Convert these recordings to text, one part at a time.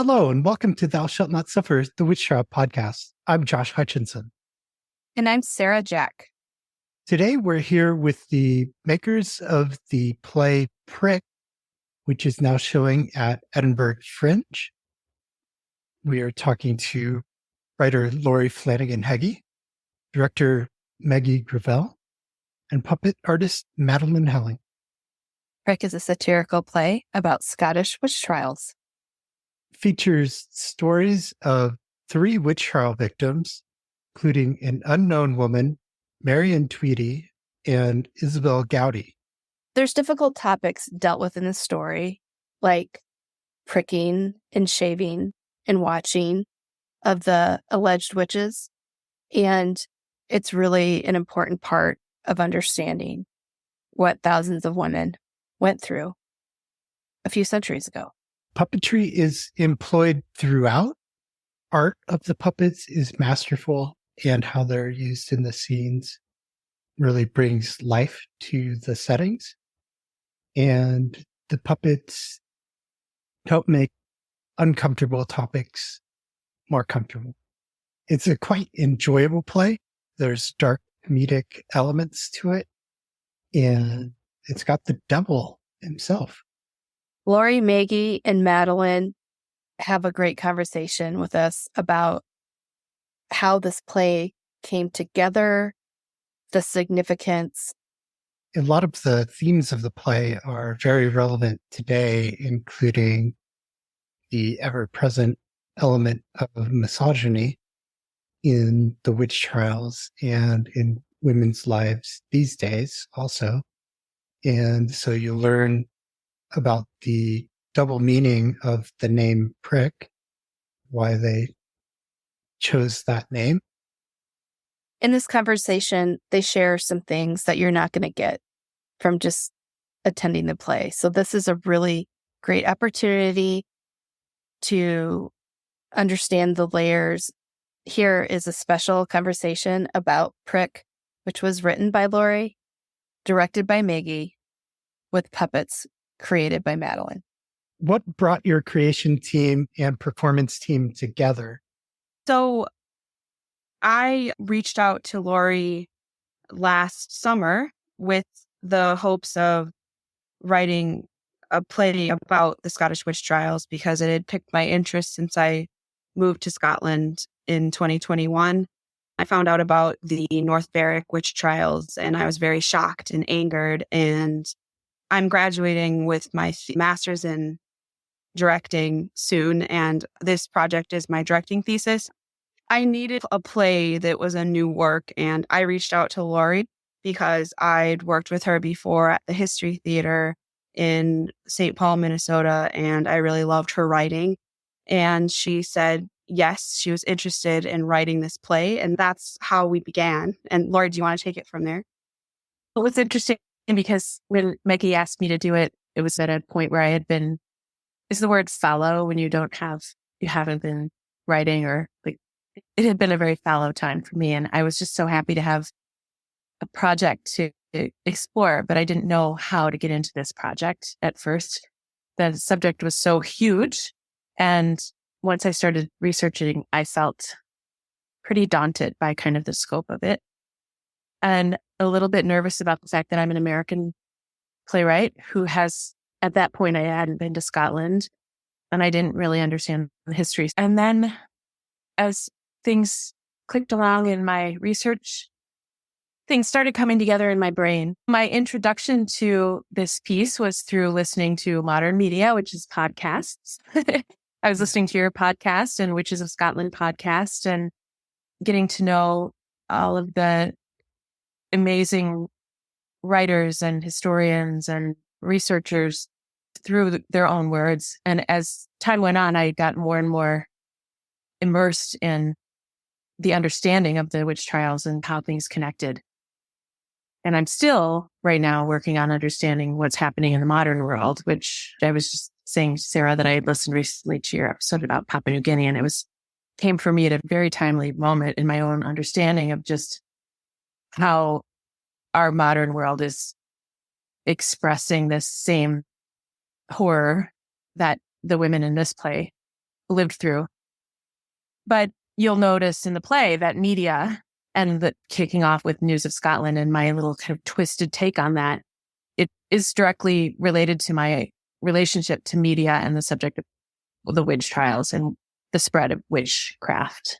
Hello, and welcome to Thou Shalt Not Suffer, the Witch Trial podcast. I'm Josh Hutchinson. And I'm Sarah Jack. Today, we're here with the makers of the play Prick, which is now showing at Edinburgh Fringe. We are talking to writer Laurie Flanigan-Hegge, director Meggie Greivell, and puppet artist Madeline Helling. Prick is a satirical play about Scottish witch trials. Features stories of 3 witch trial victims, including an unknown woman, Marion Tweedy, and Isabel Gowdy. There's difficult topics dealt with in the story, like pricking and shaving and watching of the alleged witches. And it's really an important part of understanding what thousands of women went through a few centuries ago. Puppetry is employed throughout. Art of the puppets is masterful, and how they're used in the scenes really brings life to the settings. And the puppets help make uncomfortable topics more comfortable. It's a quite enjoyable play. There's dark comedic elements to it, and it's got the devil himself. Laurie, Meggie, and Madeline have a great conversation with us about how this play came together, the significance. A lot of the themes of the play are very relevant today, including the ever-present element of misogyny in the witch trials and in women's lives these days also. And so you learn about the double meaning of the name Prick, why they chose that name. In this conversation, they share some things that you're not going to get from just attending the play. So this is a really great opportunity to understand the layers. Here is a special conversation about Prick, which was written by Laurie, directed by Meggie, with puppets created by Madeline. What brought your creation team and performance team together? So I reached out to Laurie last summer with the hopes of writing a play about the Scottish witch trials because it had piqued my interest since I moved to Scotland in 2021. I found out about the North Berwick witch trials and I was very shocked and angered. And I'm graduating with my master's in directing soon, and this project is my directing thesis. I needed a play that was a new work, and I reached out to Laurie because I'd worked with her before at the History Theater in St. Paul, Minnesota, and I really loved her writing. And she said, yes, she was interested in writing this play, and that's how we began. And Laurie, do you want to take it from there? It was interesting because when Meggie asked me to do it, it was at a point where I had been, is the word fallow when you haven't been writing, or like, it had been a very fallow time for me. And I was just so happy to have a project to explore, but I didn't know how to get into this project at first. The subject was so huge. And once I started researching, I felt pretty daunted by kind of the scope of it, and a little bit nervous about the fact that I'm an American playwright who has, at that point, I hadn't been to Scotland and I didn't really understand the history. And then as things clicked along in my research, things started coming together in my brain. My introduction to this piece was through listening to modern media, which is podcasts. I was listening to your podcast and Witches of Scotland podcast and getting to know all of the amazing writers and historians and researchers through their own words. And as time went on, I got more and more immersed in the understanding of the witch trials and how things connected. And I'm still right now working on understanding what's happening in the modern world, which I was just saying, Sarah, that I had listened recently to your episode about Papua New Guinea, and it came for me at a very timely moment in my own understanding of just how our modern world is expressing this same horror that the women in this play lived through. But you'll notice in the play that media, and the kicking off with News of Scotland and my little kind of twisted take on that, it is directly related to my relationship to media and the subject of the witch trials and the spread of witchcraft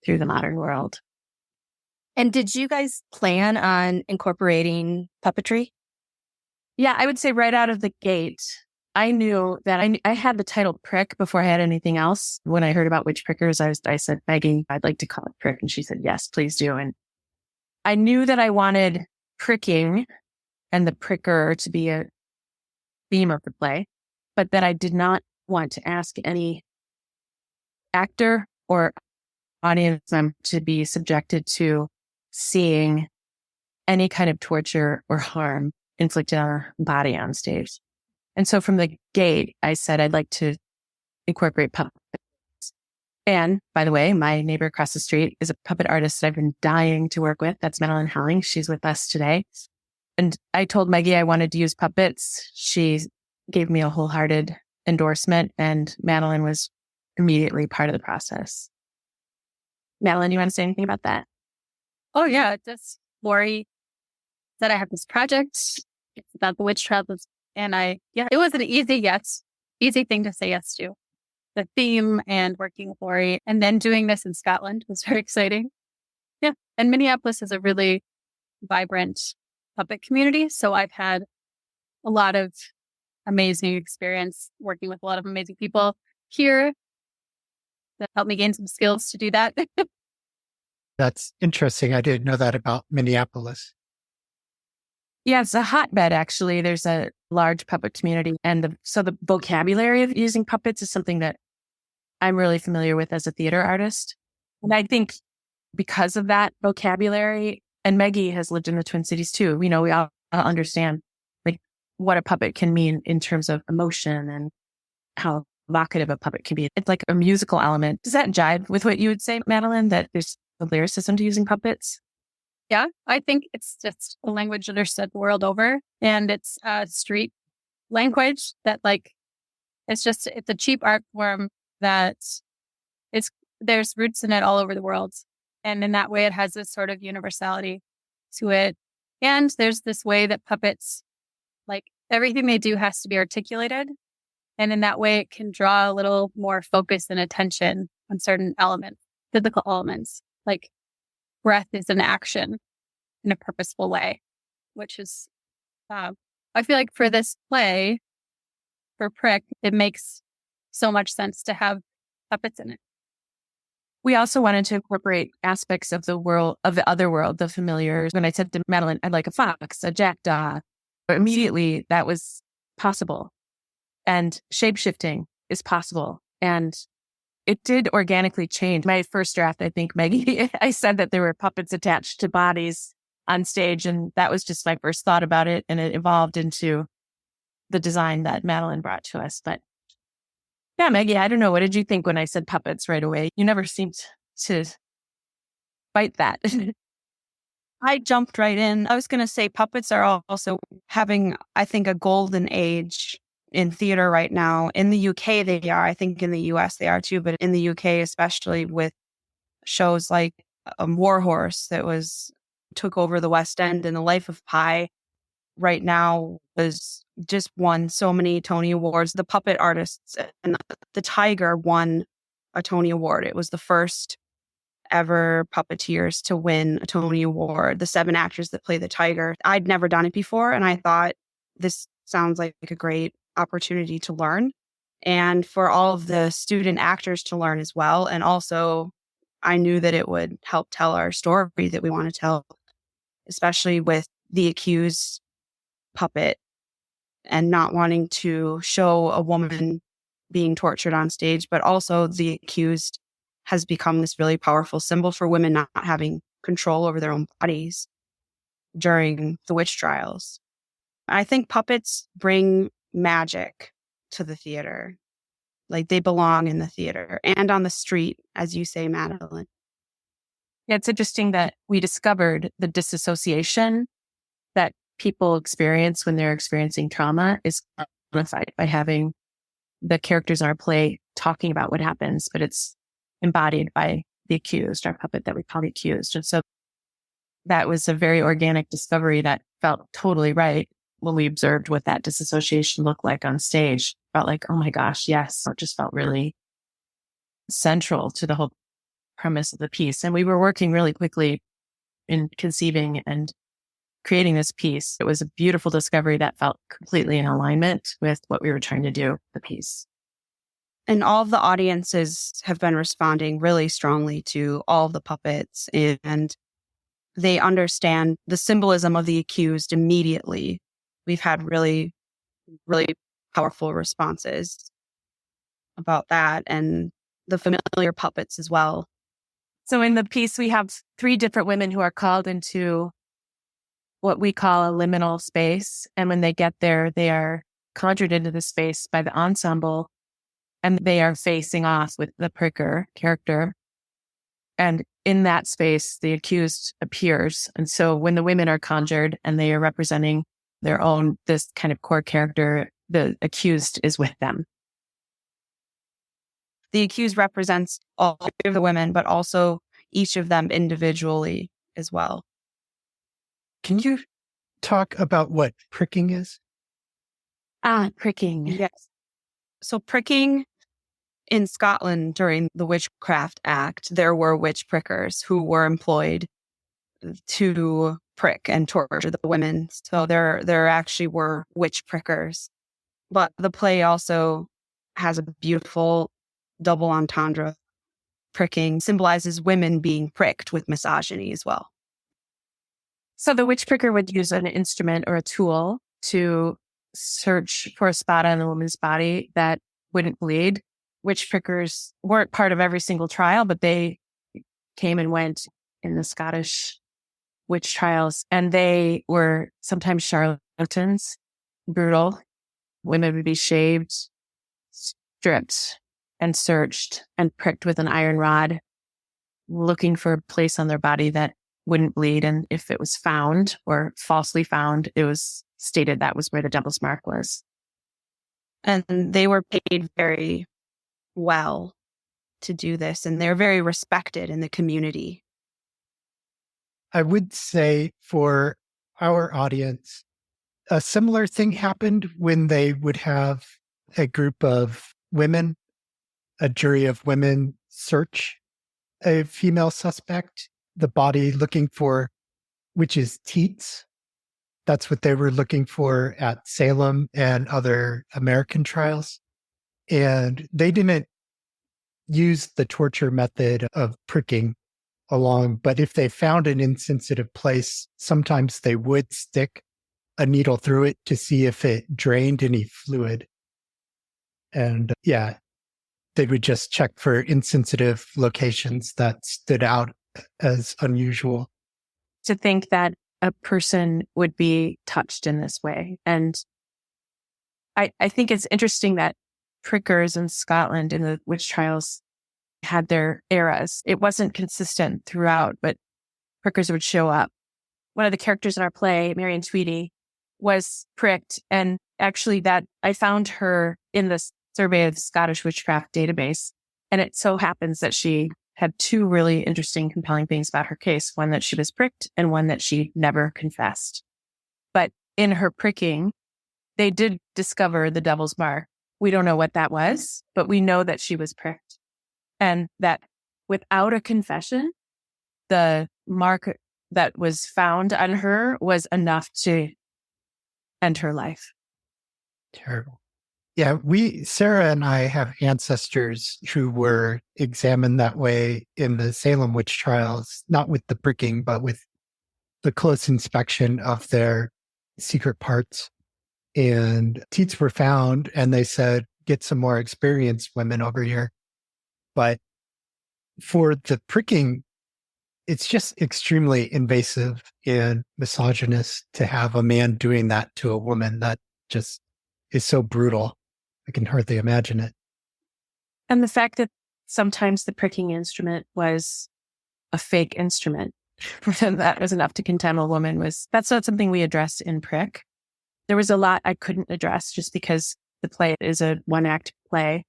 through the modern world. And did you guys plan on incorporating puppetry? Yeah, I would say right out of the gate, I knew that I had the title Prick before I had anything else. When I heard about witch prickers, I said, Meggie, I'd like to call it Prick. And she said, yes, please do. And I knew that I wanted pricking and the pricker to be a theme of the play, but that I did not want to ask any actor or audience member to be subjected to seeing any kind of torture or harm inflicted on our body on stage. And so from the gate, I said, I'd like to incorporate puppets. And by the way, my neighbor across the street is a puppet artist that I've been dying to work with. That's Madeline Helling. She's with us today. And I told Meggie I wanted to use puppets. She gave me a wholehearted endorsement, and Madeline was immediately part of the process. Madeline, you want to say anything about that? Oh, yeah. Just Laurie said I have this project. It's about the witch trials. And it was an easy thing to say yes to. The theme and working with Laurie, and then doing this in Scotland was very exciting. Yeah. And Minneapolis is a really vibrant puppet community. So I've had a lot of amazing experience working with a lot of amazing people here that helped me gain some skills to do that. That's interesting. I didn't know that about Minneapolis. Yeah, it's a hotbed, actually. There's a large puppet community. And so the vocabulary of using puppets is something that I'm really familiar with as a theater artist. And I think because of that vocabulary, and Meggie has lived in the Twin Cities too, we all understand like what a puppet can mean in terms of emotion and how evocative a puppet can be. It's like a musical element. Does that jive with what you would say, Madeline, that there's a lyricism to using puppets? Yeah, I think it's just a language understood the world over. And it's a street language that it's a cheap art form that there's roots in it all over the world. And in that way, it has this sort of universality to it. And there's this way that puppets, everything they do has to be articulated. And in that way, it can draw a little more focus and attention on certain elements, physical elements, like breath is an action in a purposeful way, which is, I feel like for this play, for Prick, it makes so much sense to have puppets in it. We also wanted to incorporate aspects of the world, of the other world, the familiars. When I said to Madeline, I'd like a fox, a jackdaw, immediately that was possible. And shapeshifting is possible. And it did organically change. My first draft, I think, Meggie, I said that there were puppets attached to bodies on stage. And that was just my first thought about it. And it evolved into the design that Madeline brought to us. But yeah, Meggie, I don't know. What did you think when I said puppets right away? You never seemed to fight that. I jumped right in. I was going to say puppets are also having, I think, a golden age in theater right now. In the UK, they are. I think in the US, they are too. But in the UK, especially with shows like War Horse that took over the West End, and The Life of Pi right now was just won so many Tony Awards. The puppet artists and the Tiger won a Tony Award. It was the first ever puppeteers to win a Tony Award. The 7 actors that play the Tiger. I'd never done it before, and I thought this sounds like a great opportunity to learn, and for all of the student actors to learn as well. And also, I knew that it would help tell our story that we want to tell, especially with the accused puppet and not wanting to show a woman being tortured on stage, but also the accused has become this really powerful symbol for women not having control over their own bodies during the witch trials. I think puppets bring magic to the theater. Like they belong in the theater and on the street, as you say, Madeline. Yeah, it's interesting that we discovered the disassociation that people experience when they're experiencing trauma is quantified by having the characters in our play talking about what happens, but it's embodied by the accused, our puppet that we call the accused. And so that was a very organic discovery that felt totally right when we observed what that disassociation looked like on stage. Felt like, oh my gosh, yes. It just felt really central to the whole premise of the piece. And we were working really quickly in conceiving and creating this piece. It was a beautiful discovery that felt completely in alignment with what we were trying to do with the piece. And all of the audiences have been responding really strongly to all of the puppets, and they understand the symbolism of the accused immediately. We've had really, really powerful responses about that, and the familiar puppets as well. So in the piece, we have 3 different women who are called into what we call a liminal space. And when they get there, they are conjured into the space by the ensemble, and they are facing off with the pricker character. And in that space, the accused appears. And so when the women are conjured and they are representing their own, this kind of core character, the accused is with them. The accused represents all of the women, but also each of them individually as well. Can you talk about what pricking is? Pricking. Yes. So pricking in Scotland during the Witchcraft Act, there were witch prickers who were employed to prick and torture the women. So there actually were witch prickers. But the play also has a beautiful double entendre. Pricking symbolizes women being pricked with misogyny as well. So the witch pricker would use an instrument or a tool to search for a spot on the woman's body that wouldn't bleed. Witch prickers weren't part of every single trial, but they came and went in the Scottish witch trials. And they were sometimes charlatans, brutal. Women would be shaved, stripped, and searched and pricked with an iron rod, looking for a place on their body that wouldn't bleed. And if it was found or falsely found, it was stated that was where the devil's mark was. And they were paid very well to do this, and they're very respected in the community. I would say for our audience, a similar thing happened when they would have a group of women, a jury of women, search a female suspect, the body looking for witches' teats. That's what they were looking for at Salem and other American trials. And they didn't use the torture method of pricking along, but if they found an insensitive place, sometimes they would stick a needle through it to see if it drained any fluid. And they would just check for insensitive locations that stood out as unusual. To think that a person would be touched in this way. And I think it's interesting that prickers in Scotland in the witch trials had their eras. It wasn't consistent throughout, but prickers would show up. One of the characters in our play, Marion Tweedy, was pricked. And actually that I found her in the survey of the Scottish Witchcraft database. And it so happens that she had 2 really interesting, compelling things about her case. One that she was pricked and one that she never confessed. But in her pricking, they did discover the devil's mark. We don't know what that was, but we know that she was pricked. And that without a confession, the mark that was found on her was enough to end her life. Terrible. Yeah, Sarah and I have ancestors who were examined that way in the Salem witch trials, not with the pricking, but with the close inspection of their secret parts. And teats were found, and they said, get some more experienced women over here. But for the pricking, it's just extremely invasive and misogynist to have a man doing that to a woman. That just is so brutal. I can hardly imagine it. And the fact that sometimes the pricking instrument was a fake instrument, that was enough to condemn a woman, that's not something we addressed in Prick. There was a lot I couldn't address just because the play is a 1-act play.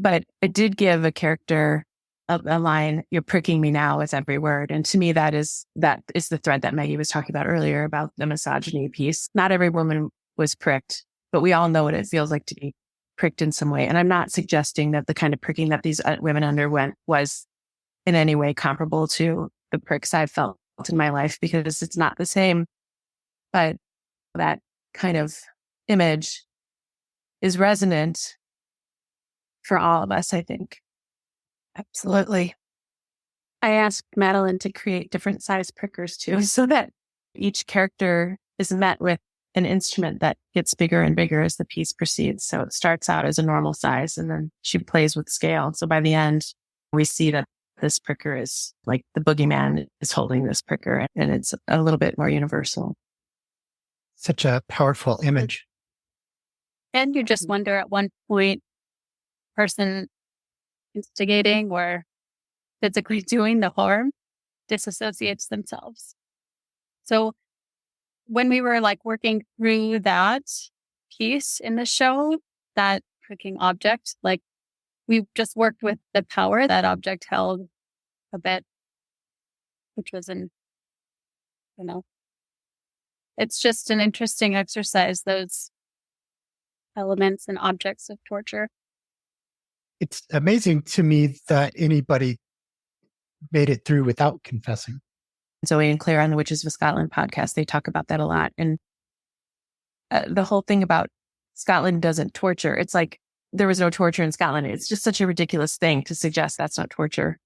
But it did give a character a line, "You're pricking me now" with every word. And to me, that is the thread that Meggie was talking about earlier about the misogyny piece. Not every woman was pricked, but we all know what it feels like to be pricked in some way. And I'm not suggesting that the kind of pricking that these women underwent was in any way comparable to the pricks I've felt in my life, because it's not the same. But that kind of image is resonant for all of us, I think. Absolutely. I asked Madeline to create different size prickers too, so that each character is met with an instrument that gets bigger and bigger as the piece proceeds. So it starts out as a normal size, and then she plays with scale. So by the end, we see that this pricker is like the boogeyman is holding this pricker, and it's a little bit more universal. Such a powerful image. And you just wonder at one point, person instigating or physically doing the harm disassociates themselves. So when we were like working through that piece in the show, that pricking object, like we just worked with the power that object held a bit, which was it's just an interesting exercise, those elements and objects of torture. It's amazing to me that anybody made it through without confessing. Zoe and Claire on the Witches of Scotland podcast, they talk about that a lot. And the whole thing about Scotland doesn't torture, it's like there was no torture in Scotland. It's just such a ridiculous thing to suggest that's not torture.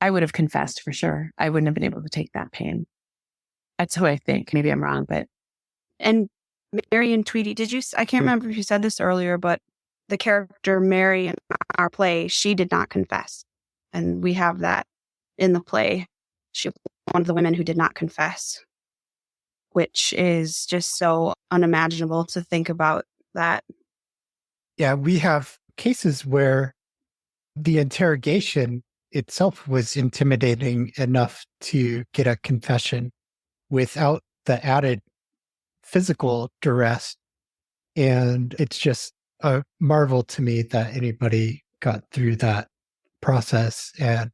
I would have confessed for sure. I wouldn't have been able to take that pain. That's who I think. Maybe I'm wrong, but. And Mary and Tweety, I can't remember if you said this earlier, but the character Mary in our play, she did not confess. And we have that in the play. She was one of the women who did not confess, which is just so unimaginable to think about that. Yeah, we have cases where the interrogation itself was intimidating enough to get a confession without the added physical duress. And it's just a marvel to me that anybody got through that process and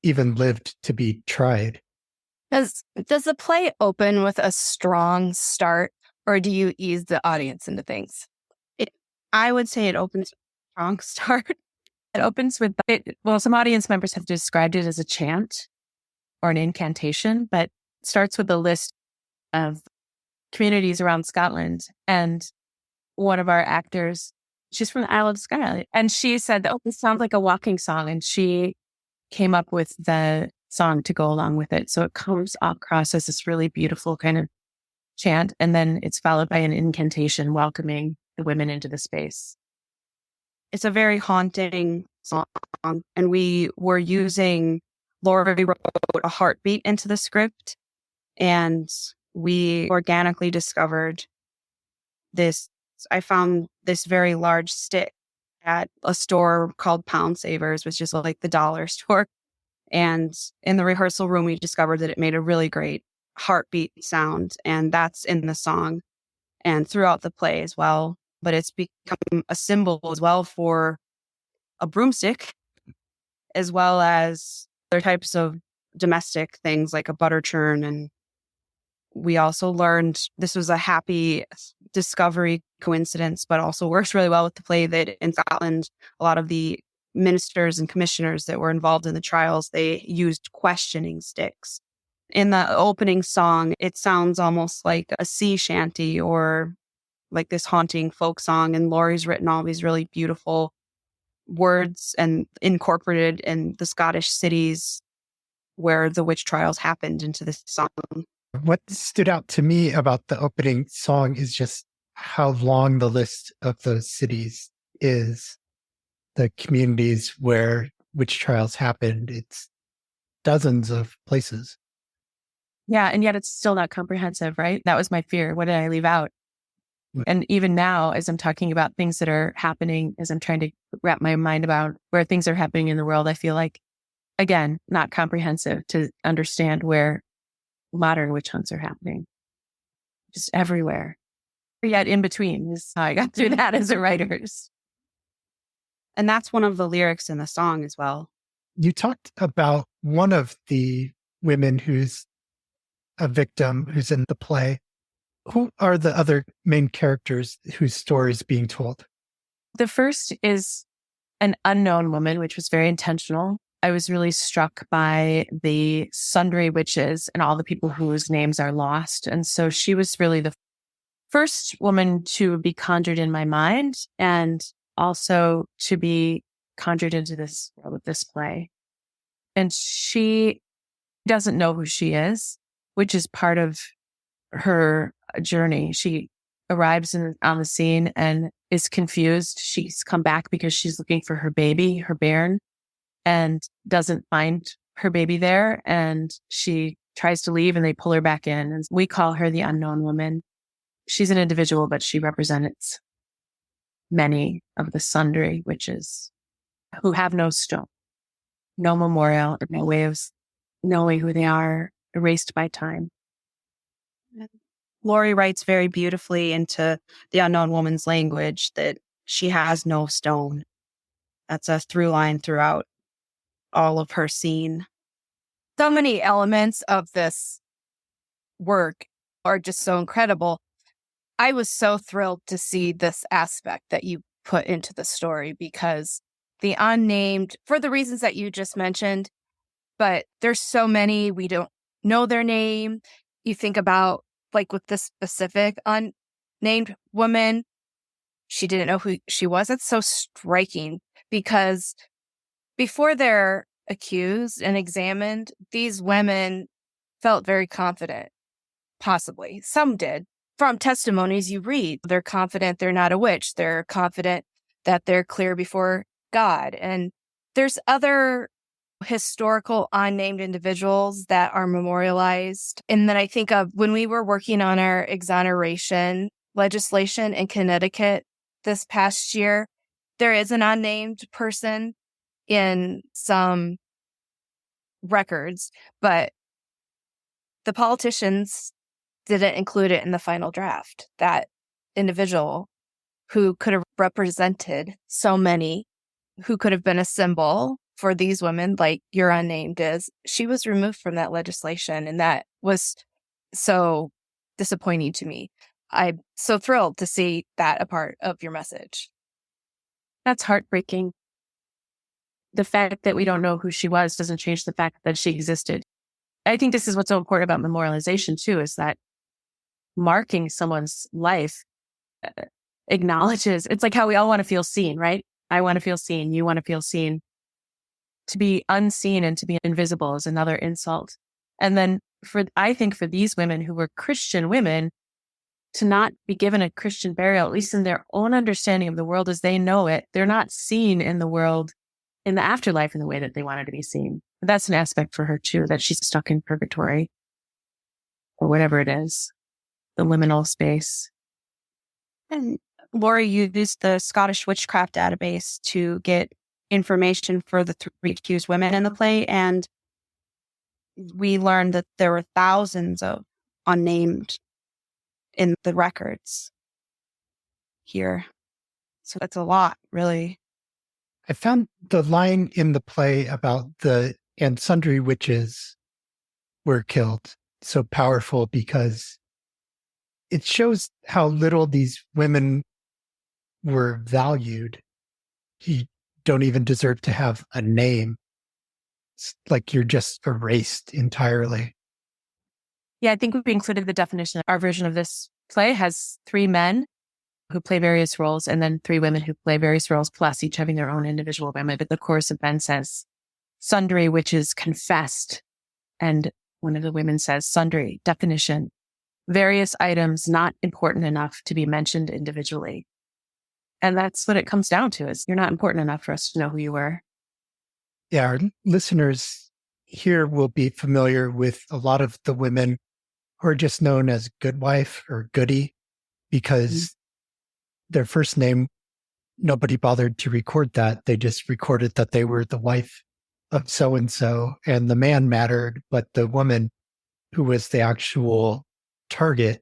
even lived to be tried. Does the play open with a strong start, or do you ease the audience into things? I would say it opens with a strong start. It opens with, some audience members have described it as a chant or an incantation, but it starts with a list of communities around Scotland. And one of our actors, she's from the Isle of Skye, and she said, "Oh, this sounds like a walking song." And she came up with the song to go along with it. So it comes across as this really beautiful kind of chant. And then it's followed by an incantation welcoming the women into the space. It's a very haunting song. And we were using, Laurie wrote a heartbeat into the script. And we organically discovered this. I found this very large stick at a store called Pound Savers, which is like the dollar store. And in the rehearsal room, we discovered that it made a really great heartbeat sound. And that's in the song and throughout the play as well. But it's become a symbol as well for a broomstick, as well as other types of domestic things like a butter churn. And we also learned this was a happy discovery coincidence, but also works really well with the play that in Scotland, a lot of the ministers and commissioners that were involved in the trials, they used questioning sticks. In the opening song, it sounds almost like a sea shanty or like this haunting folk song. And Laurie's written all these really beautiful words and incorporated in the Scottish cities where the witch trials happened into this song. What stood out to me about the opening song is just how long the list of those cities is. The communities where witch trials happened, it's dozens of places. Yeah, and yet it's still not comprehensive, right? That was my fear. What did I leave out? And even now, as I'm talking about things that are happening, as I'm trying to wrap my mind about where things are happening in the world, I feel like, again, not comprehensive to understand where modern witch hunts are happening. Just everywhere. Yet in between is how I got through that as a writer. And that's one of the lyrics in the song as well. You talked about one of the women who's a victim who's in the play. Who are the other main characters whose story is being told? The first is an unknown woman, which was very intentional. I was really struck by the sundry witches and all the people whose names are lost. And so she was really the first woman to be conjured in my mind and also to be conjured into this world of this play. And she doesn't know who she is, which is part of her journey. She arrives on the scene and is confused. She's come back because she's looking for her baby, her bairn, and doesn't find her baby there. And she tries to leave and they pull her back in. And we call her the unknown woman. She's an individual, but she represents many of the sundry witches who have no stone, no memorial, no way of knowing who they are, erased by time. Laurie writes very beautifully into the unknown woman's language that she has no stone. That's a through line throughout all of her scene. So many elements of this work are just so incredible. I was so thrilled to see this aspect that you put into the story because the unnamed, for the reasons that you just mentioned, but there's so many, we don't know their name. You think about, like with this specific unnamed woman, she didn't know who she was. It's so striking because before they're accused and examined, these women felt very confident, possibly. Some did. From testimonies you read, they're confident they're not a witch. They're confident that they're clear before God. And there's other historical unnamed individuals that are memorialized. And then I think of when we were working on our exoneration legislation in Connecticut this past year, there is an unnamed person in some records, but the politicians didn't include it in the final draft. That individual who could have represented so many, who could have been a symbol for these women, like your unnamed is, she was removed from that legislation. And that was so disappointing to me. I'm so thrilled to see that a part of your message. That's heartbreaking. The fact that we don't know who she was doesn't change the fact that she existed. I think this is what's so important about memorialization too, is that marking someone's life acknowledges, it's like how we all want to feel seen, right? I want to feel seen. You want to feel seen. To be unseen and to be invisible is another insult. And then I think for these women who were Christian women, to not be given a Christian burial, at least in their own understanding of the world as they know it, they're not seen in the world, in the afterlife in the way that they wanted to be seen. But that's an aspect for her too, that she's stuck in purgatory or whatever it is, the liminal space. And Laurie used the Scottish Witchcraft database to get information for the three accused women in the play. And we learned that there were thousands of unnamed in the records here. So that's a lot, really. I found the line in the play about and sundry witches were killed so powerful because it shows how little these women were valued. You don't even deserve to have a name. It's like you're just erased entirely. Yeah, I think we've included the definition. Our version of this play has 3 men who play various roles and then 3 women who play various roles, plus each having their own individual women. But the chorus of men says, sundry witches confessed. And one of the women says, sundry, definition, various items not important enough to be mentioned individually. And that's what it comes down to, is you're not important enough for us to know who you were. Yeah, our listeners here will be familiar with a lot of the women who are just known as good wife or goody because their first name, nobody bothered to record that. They just recorded that they were the wife of so-and-so, and the man mattered, but the woman who was the actual target,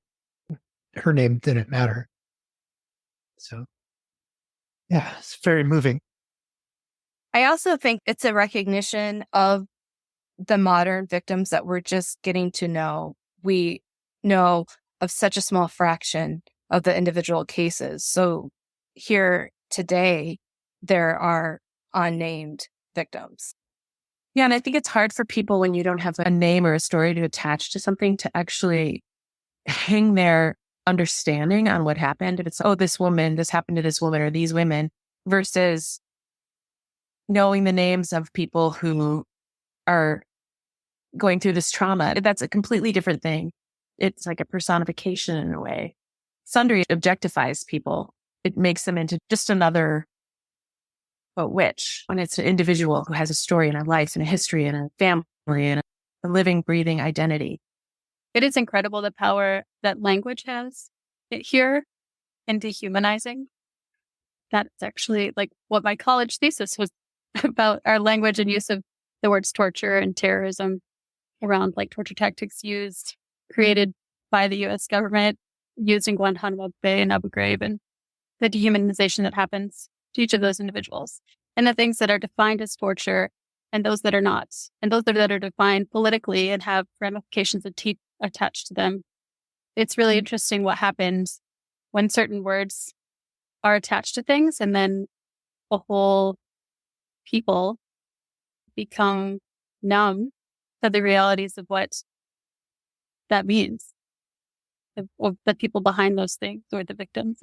her name didn't matter. So, yeah, it's very moving. I also think it's a recognition of the modern victims that we're just getting to know. We know of such a small fraction of the individual cases. So here today, there are unnamed victims. Yeah, and I think it's hard for people when you don't have a name or a story to attach to something to actually hang their understanding on what happened. If it's, oh, this happened to this woman or these women, versus knowing the names of people who are going through this trauma. That's a completely different thing. It's like a personification in a way. Sundry objectifies people. It makes them into just another witch, when it's an individual who has a story and a life and a history and a family and a living, breathing identity. It is incredible the power that language has here in dehumanizing. That's actually like what my college thesis was about, our language and use of the words torture and terrorism around like torture tactics created by the U.S. government, used in Guantanamo Bay and Abu Ghraib, and the dehumanization that happens to each of those individuals, and the things that are defined as torture and those that are not, and those that are defined politically and have ramifications attached to them. It's really interesting what happens when certain words are attached to things, and then a whole people become numb to the realities of what that means, of the people behind those things or the victims.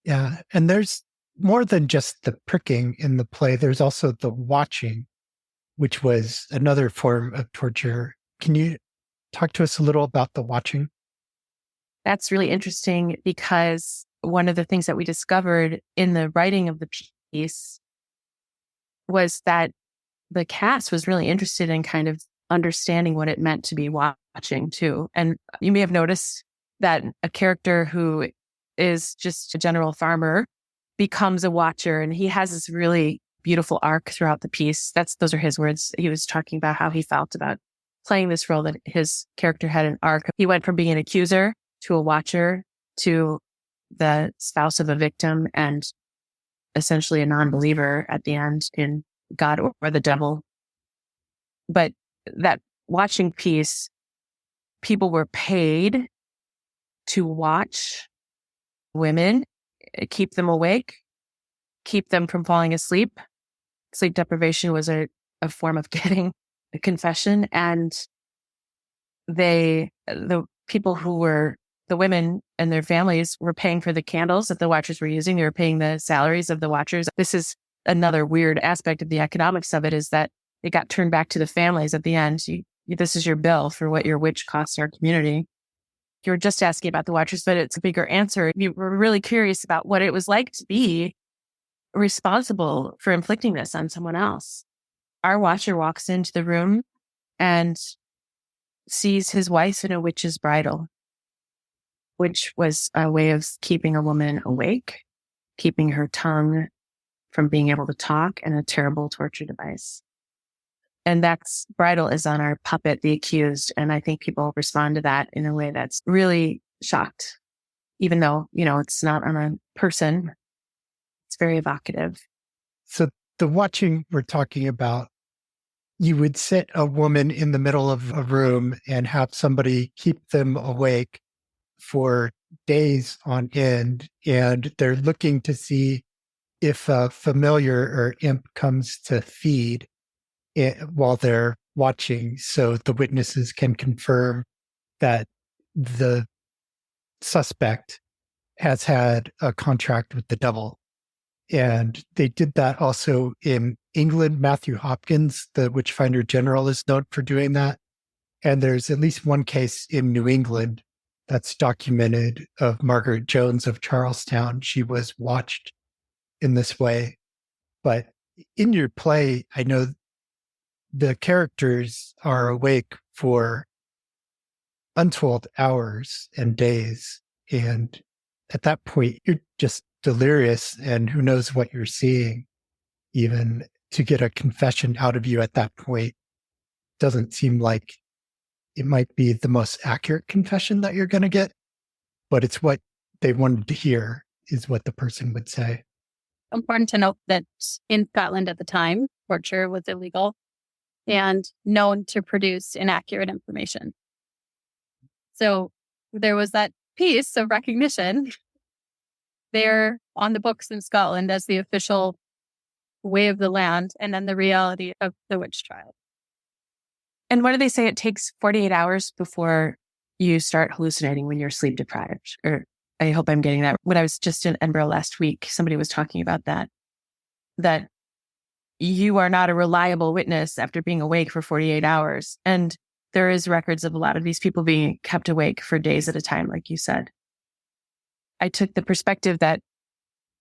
Yeah. And there's more than just the pricking in the play. There's also the watching, which was another form of torture. Can you talk to us a little about the watching? That's really interesting, because one of the things that we discovered in the writing of the piece was that the cast was really interested in kind of understanding what it meant to be watching too. And you may have noticed that a character who is just a general farmer becomes a watcher, and he has this really beautiful arc throughout the piece. Those are his words. He was talking about how he felt about playing this role, that his character had an arc. He went from being an accuser to a watcher to the spouse of a victim, and essentially a non-believer at the end in God or the devil. But that watching piece, people were paid to watch women, keep them awake, keep them from falling asleep. Sleep deprivation was a form of getting a confession. And the people who were the women and their families were paying for the candles that the watchers were using. They were paying the salaries of the watchers. This is another weird aspect of the economics of it, is that it got turned back to the families at the end. This is your bill for what your witch costs our community. You were just asking about the watchers, but it's a bigger answer. You were really curious about what it was like to be responsible for inflicting this on someone else. Our watcher walks into the room and sees his wife in a witch's bridle, which was a way of keeping a woman awake, keeping her tongue from being able to talk, and a terrible torture device. And that's bridle is on our puppet, The Accused. And I think people respond to that in a way that's really shocked, even though, it's not on a person. It's very evocative. So the watching we're talking about, you would sit a woman in the middle of a room and have somebody keep them awake for days on end. And they're looking to see if a familiar or imp comes to feed while they're watching, so the witnesses can confirm that the suspect has had a contract with the devil. And they did that also in England. Matthew Hopkins, the Witchfinder General, is known for doing that. And there's at least one case in New England that's documented of Margaret Jones of Charlestown. She was watched in this way. But in your play, I know the characters are awake for untold hours and days. And at that point, you're just delirious, and who knows what you're seeing. Even to get a confession out of you at that point doesn't seem like it might be the most accurate confession that you're going to get, but it's what they wanted to hear, is what the person would say. important to note that in Scotland at the time, torture was illegal and known to produce inaccurate information. So there was that piece of recognition there on the books in Scotland as the official way of the land, and then the reality of the witch trial. And what do they say? It takes 48 hours before you start hallucinating when you're sleep deprived. Or I hope I'm getting that. When I was just in Edinburgh last week, somebody was talking about that you are not a reliable witness after being awake for 48 hours. And there is records of a lot of these people being kept awake for days at a time, like you said. I took the perspective that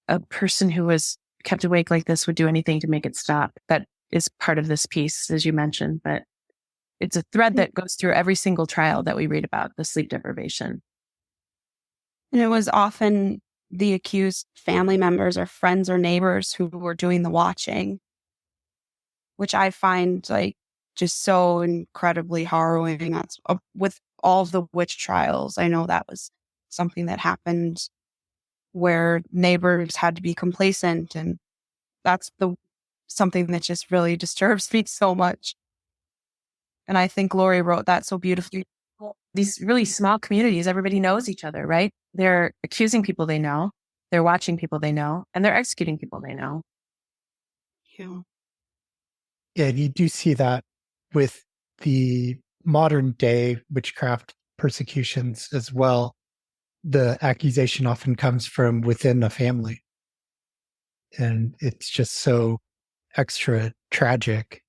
a person who was kept awake like this would do anything to make it stop. That is part of this piece, as you mentioned, but it's a thread that goes through every single trial that we read about, the sleep deprivation. And it was often the accused family members or friends or neighbors who were doing the watching, which I find like just so incredibly harrowing. That's with all of the witch trials. I know that was something that happened where neighbors had to be complacent, and that's something that just really disturbs me so much. And I think Laurie wrote that so beautifully. These really small communities, everybody knows each other, right? They're accusing people they know, they're watching people they know, and they're executing people they know. Yeah. Yeah, and you do see that with the modern day witchcraft persecutions as well. The accusation often comes from within a family. And it's just so extra tragic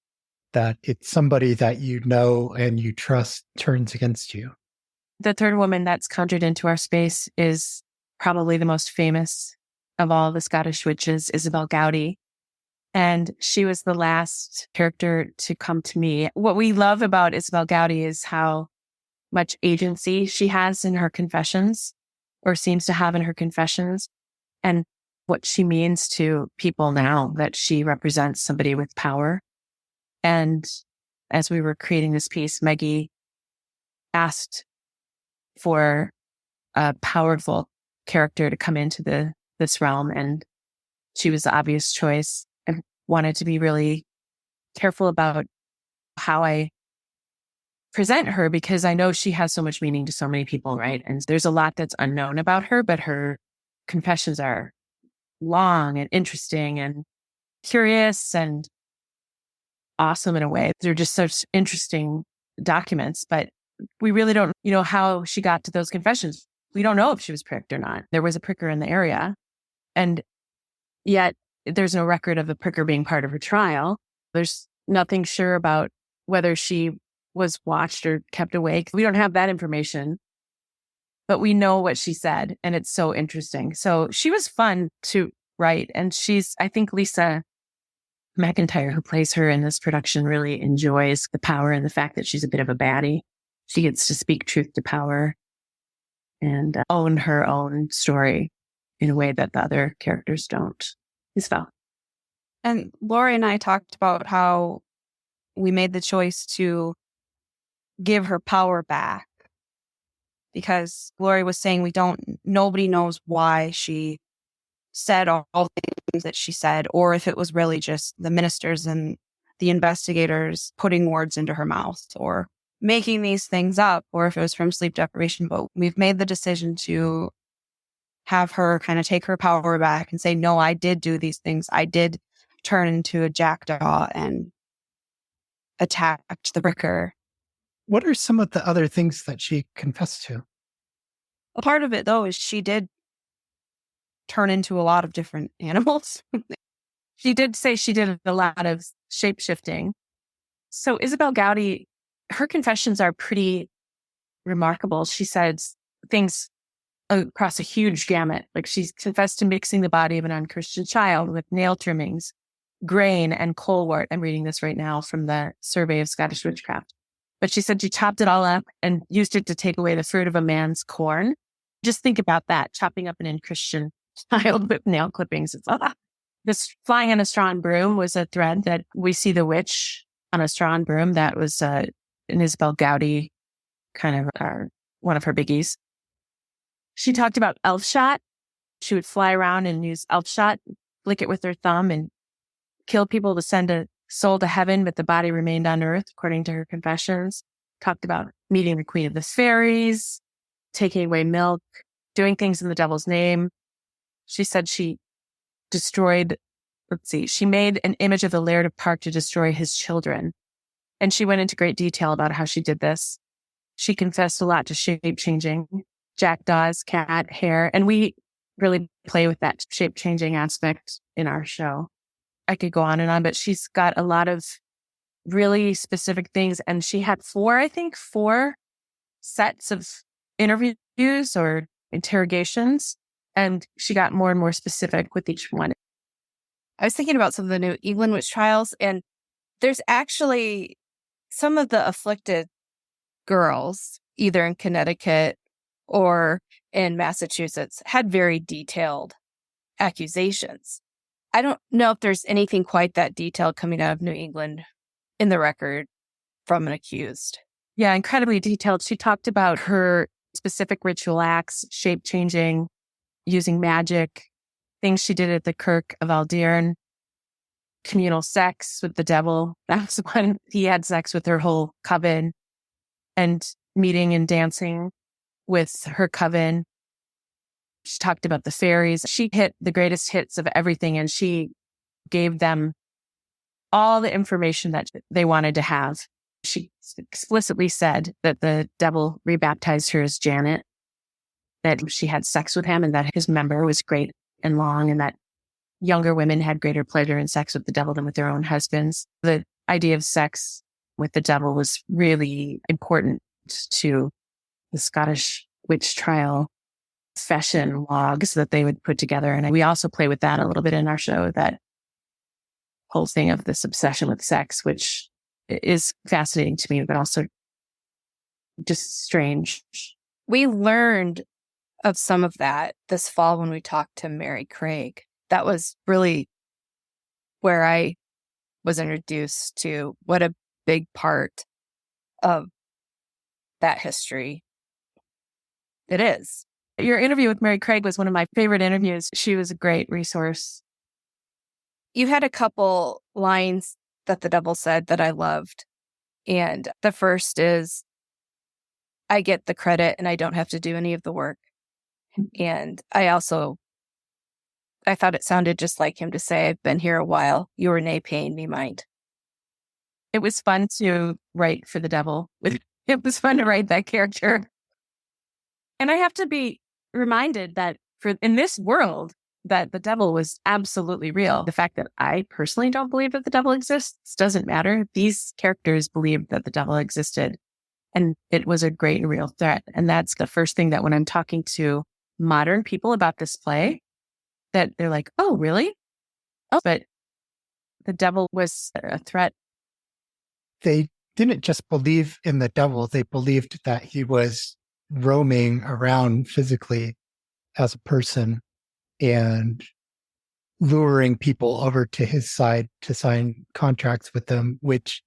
that it's somebody that you know and you trust turns against you. The third woman that's conjured into our space is probably the most famous of all the Scottish witches, Isabel Gowdy. And she was the last character to come to me. What we love about Isabel Gowdy is how much agency she has in her confessions, or seems to have in her confessions, and what she means to people now, that she represents somebody with power. And as we were creating this piece, Meggie asked for a powerful character to come into this realm, and she was the obvious choice. I wanted to be really careful about how I present her, because I know she has so much meaning to so many people, right? And there's a lot that's unknown about her, but her confessions are long and interesting and curious and awesome in a way. They're just such interesting documents, but we really don't, how she got to those confessions. We don't know if she was pricked or not. There was a pricker in the area, and yet there's no record of a pricker being part of her trial. There's nothing sure about whether she was watched or kept awake. We don't have that information, but we know what she said, and it's so interesting. So she was fun to write, and I think Lisa McIntyre, who plays her in this production, really enjoys the power and the fact that she's a bit of a baddie. She gets to speak truth to power and own her own story in a way that the other characters don't. Isabel. And Laurie and I talked about how we made the choice to give her power back, because Laurie was saying nobody knows why she said all the things that she said, or if it was really just the ministers and the investigators putting words into her mouth or making these things up, or if it was from sleep deprivation. But we've made the decision to have her kind of take her power back and say, no, I did do these things. I did turn into a jackdaw and attacked the pricker. What are some of the other things that she confessed to? A part of it, though, is she did turn into a lot of different animals. She did say she did a lot of shape-shifting. So Isabel Gowdy, her confessions are pretty remarkable. She says things across a huge gamut. Like, she's confessed to mixing the body of an unchristian child with nail trimmings, grain, and colewort. I'm reading this right now from the Survey of Scottish Witchcraft. But she said she chopped it all up and used it to take away the fruit of a man's corn. Just think about that, chopping up an unchristian child with nail clippings. This flying on a straw and broom was a thread that we see the witch on a straw and broom. That was an Isabel Gowdy kind of one of her biggies. She talked about elf shot. She would fly around and use elf shot lick it with her thumb and kill people to send a soul to heaven, but the body remained on earth, according to her confessions. Talked about meeting the queen of the fairies, taking away milk, doing things in the devil's name. She said she she made an image of the Laird of Park to destroy his children. And she went into great detail about how she did this. She confessed a lot to shape-changing, jackdaws, cat, hair, and we really play with that shape-changing aspect in our show. I could go on and on, but she's got a lot of really specific things. And she had four sets of interviews or interrogations, and she got more and more specific with each one. I was thinking about some of the New England witch trials, and there's actually some of the afflicted girls, either in Connecticut or in Massachusetts, had very detailed accusations. I don't know if there's anything quite that detailed coming out of New England in the record from an accused. Yeah, incredibly detailed. She talked about her specific ritual acts, shape-changing, using magic, things she did at the Kirk of Aldearn, communal sex with the devil. That was when he had sex with her whole coven, and meeting and dancing with her coven. She talked about the fairies. She hit the greatest hits of everything, and she gave them all the information that they wanted to have. She explicitly said that the devil rebaptized her as Janet, that she had sex with him and that his member was great and long, and that younger women had greater pleasure in sex with the devil than with their own husbands. The idea of sex with the devil was really important to the Scottish witch trial confession logs that they would put together. And we also play with that a little bit in our show, that whole thing of this obsession with sex, which is fascinating to me, but also just strange. We learned of some of that this fall when we talked to Mary Craig. That was really where I was introduced to what a big part of that history it is. Your interview with Mary Craig was one of my favorite interviews. She was a great resource. You had a couple lines that the devil said that I loved. And the first is, I get the credit and I don't have to do any of the work. And I thought it sounded just like him to say, I've been here a while. You were nae paying me mind. It was fun to write for the devil. It was fun to write that character. And I have to be reminded that in this world, that the devil was absolutely real. The fact that I personally don't believe that the devil exists doesn't matter. These characters believed that the devil existed, and it was a great and real threat. And that's the first thing that when I'm talking to modern people about this play, that they're like, oh, really? Oh, but the devil was a threat. They didn't just believe in the devil, they believed that he was roaming around physically as a person and luring people over to his side to sign contracts with them, which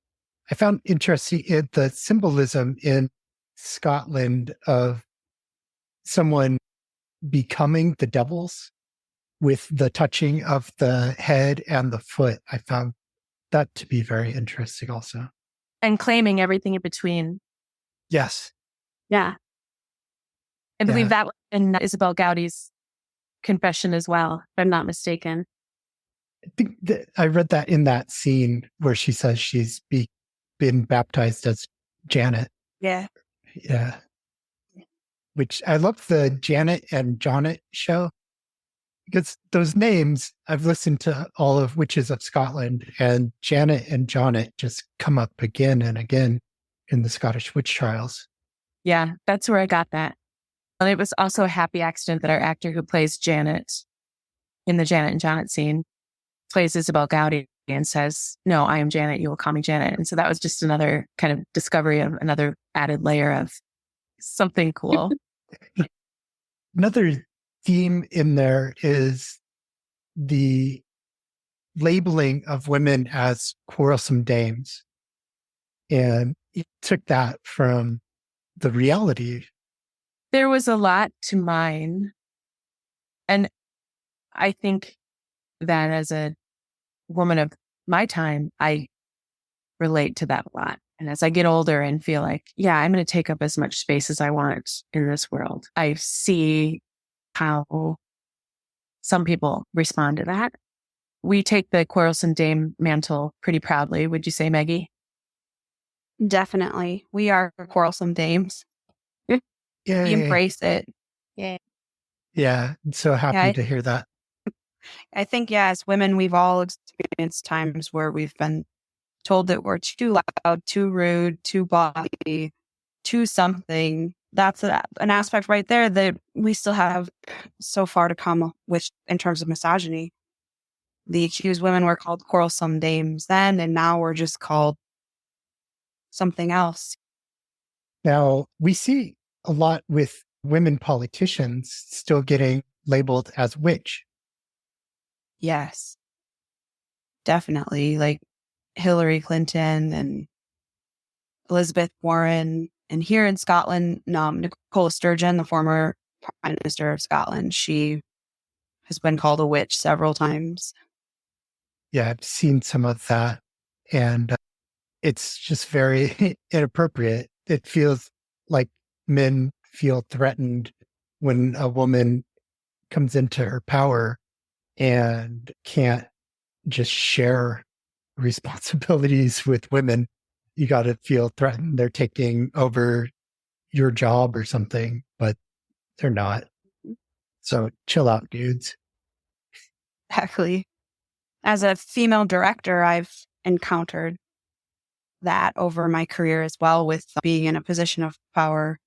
I found interesting in the symbolism in Scotland of someone becoming the devils with the touching of the head and the foot. I found that to be very interesting also. And claiming everything in between. Yes. Yeah. I believe that was in Isabel Gowdy's confession as well, if I'm not mistaken. I think that I read that in that scene where she says she's been baptized as Janet. Yeah. Yeah. Which I love the Janet and Jonet show, because those names, I've listened to all of Witches of Scotland, and Janet and Jonet just come up again and again in the Scottish witch trials. Yeah, that's where I got that. And it was also a happy accident that our actor who plays Janet in the Janet and Jonet scene plays Isabel Gowdy and says, no, I am Janet, you will call me Janet. And so that was just another kind of discovery of another added layer of something cool. Another theme in there is the labeling of women as quarrelsome dames. And it took that from the reality. There was a lot to mine. And I think that as a woman of my time, I relate to that a lot. And as I get older and feel like, yeah, I'm going to take up as much space as I want in this world, I see how some people respond to that. We take the quarrelsome dame mantle pretty proudly. Would you say, Meggie? Definitely. We are quarrelsome dames. We Yay. embrace it. Yeah. I'm so happy Yeah, to hear that. I think, as women, we've all experienced times where we've been told that we're too loud, too rude, too bossy, too something. That's an aspect right there that we still have so far to come with in terms of misogyny. The accused women were called quarrelsome dames then, and now we're just called something else. Now, we see a lot with women politicians still getting labeled as witch. Yes, definitely. Like Hillary Clinton and Elizabeth Warren. And here in Scotland, Nicola Sturgeon, the former Prime Minister of Scotland, she has been called a witch several times. Yeah, I've seen some of that. And it's just very inappropriate. It feels like men feel threatened when a woman comes into her power and can't just share responsibilities with women. You got to feel threatened. They're taking over your job or something, but they're not. So chill out, dudes. Exactly. As a female director, I've encountered that over my career as well, with being in a position of power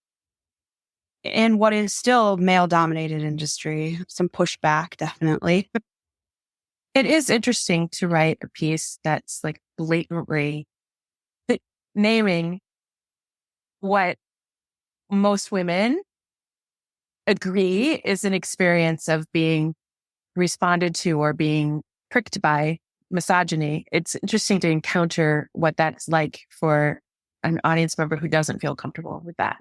in what is still male dominated industry. Some pushback, definitely. It is interesting to write a piece that's like blatantly naming what most women agree is an experience of being responded to or being pricked by misogyny. It's interesting to encounter what that's like for an audience member who doesn't feel comfortable with that.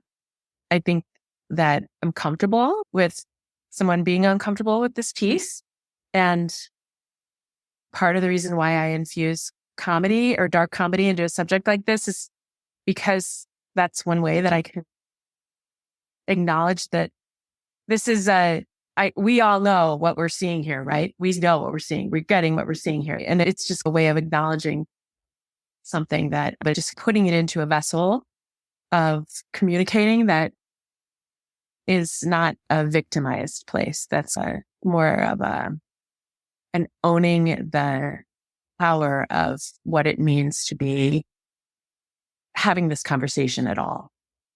I think that I'm comfortable with someone being uncomfortable with this piece. And part of the reason why I infuse comedy or dark comedy into a subject like this is because that's one way that I can acknowledge that this is we all know what we're seeing here, right? We know what we're seeing. We're getting what we're seeing here. And it's just a way of acknowledging something but just putting it into a vessel of communicating that is not a victimized place. That's more of an owning the power of what it means to be having this conversation at all.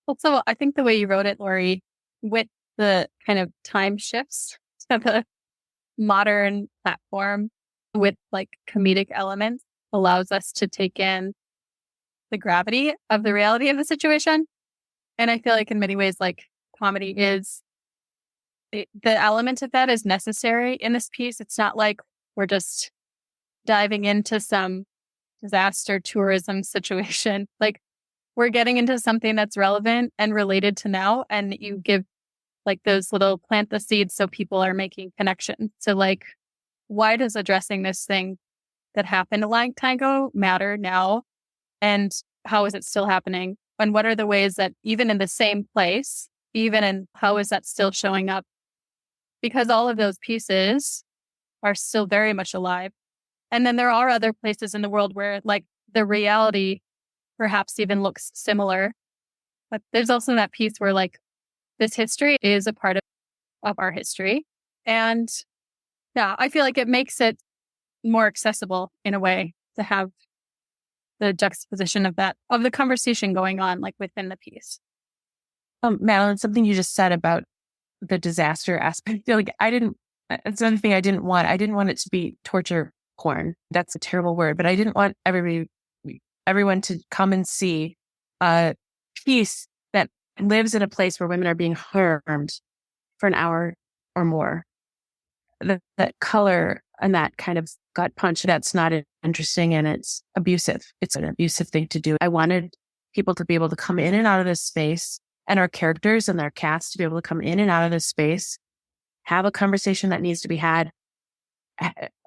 Also, I think the way you wrote it, Laurie, with the kind of time shifts to the modern platform with like comedic elements allows us to take in the gravity of the reality of the situation. And I feel like in many ways, like comedy is the element of that is necessary in this piece. It's not like we're just diving into some disaster tourism situation. Like we're getting into something that's relevant and related to now. And you give like those little plant the seeds so people are making connections. So like, why does addressing this thing that happened a long time ago matter now? And how is it still happening? And what are the ways that even in the same place, how is that still showing up? Because all of those pieces are still very much alive. And then there are other places in the world where like the reality perhaps even looks similar. But there's also that piece where like this history is a part of our history. And yeah, I feel like it makes it more accessible in a way to have the juxtaposition of the conversation going on like within the piece. Madeline, something you just said about the disaster aspect. Like it's another thing I didn't want. I didn't want it to be torture porn. That's a terrible word, but I didn't want everyone to come and see a piece that lives in a place where women are being harmed for an hour or more. That color and that kind of gut punch, that's not interesting and it's abusive. It's an abusive thing to do. I wanted people to be able to come in and out of this space, and our characters and their cast to be able to come in and out of this space, have a conversation that needs to be had,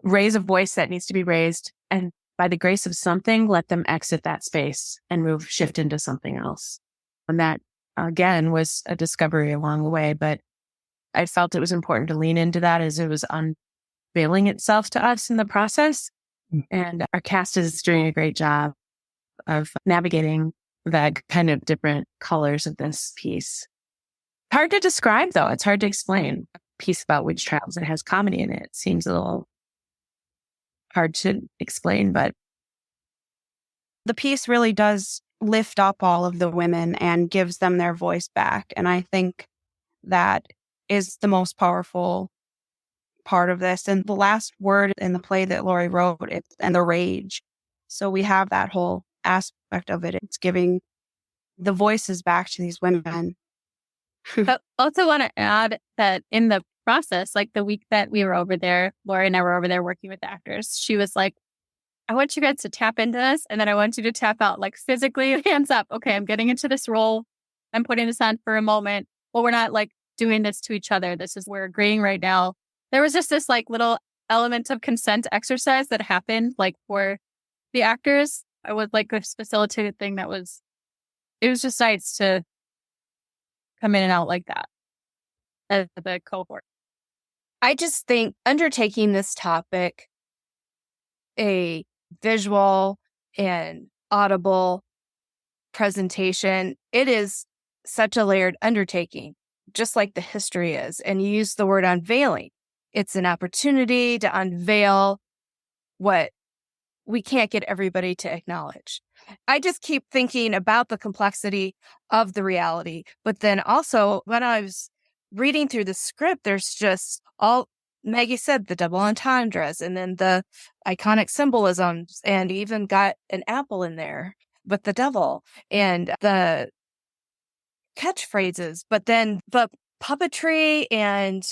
raise a voice that needs to be raised, and by the grace of something, let them exit that space and shift into something else. And that, again, was a discovery along the way, but I felt it was important to lean into that as it was unveiling itself to us in the process. And our cast is doing a great job of navigating that kind of different colors of this piece. Hard to describe, though. It's hard to explain. A piece about witch trials that has comedy in it seems a little hard to explain, but the piece really does lift up all of the women and gives them their voice back. And I think that is the most powerful part of this. And the last word in the play that Laurie wrote, and the rage. So we have that whole aspect of it. It's giving the voices back to these women. But also want to add that in the process, like the week that we were over there, Laurie and I were over there working with the actors. She was like, I want you guys to tap into this, and then I want you to tap out, like physically, hands up. Okay, I'm getting into this role. I'm putting this on for a moment. Well, we're not like doing this to each other. We're agreeing right now. There was just this like little element of consent exercise that happened like for the actors. I was like this facilitated thing it was just nice to come in and out like that as the cohort. I just think undertaking this topic, a visual and audible presentation, it is such a layered undertaking, just like the history is. And you use the word unveiling. It's an opportunity to unveil what we can't get everybody to acknowledge. I just keep thinking about the complexity of the reality. But then also, when I was reading through the script, there's just all, Meggie said, the double entendres, and then the iconic symbolisms, and even got an apple in there with the devil, and the catchphrases. But then the puppetry and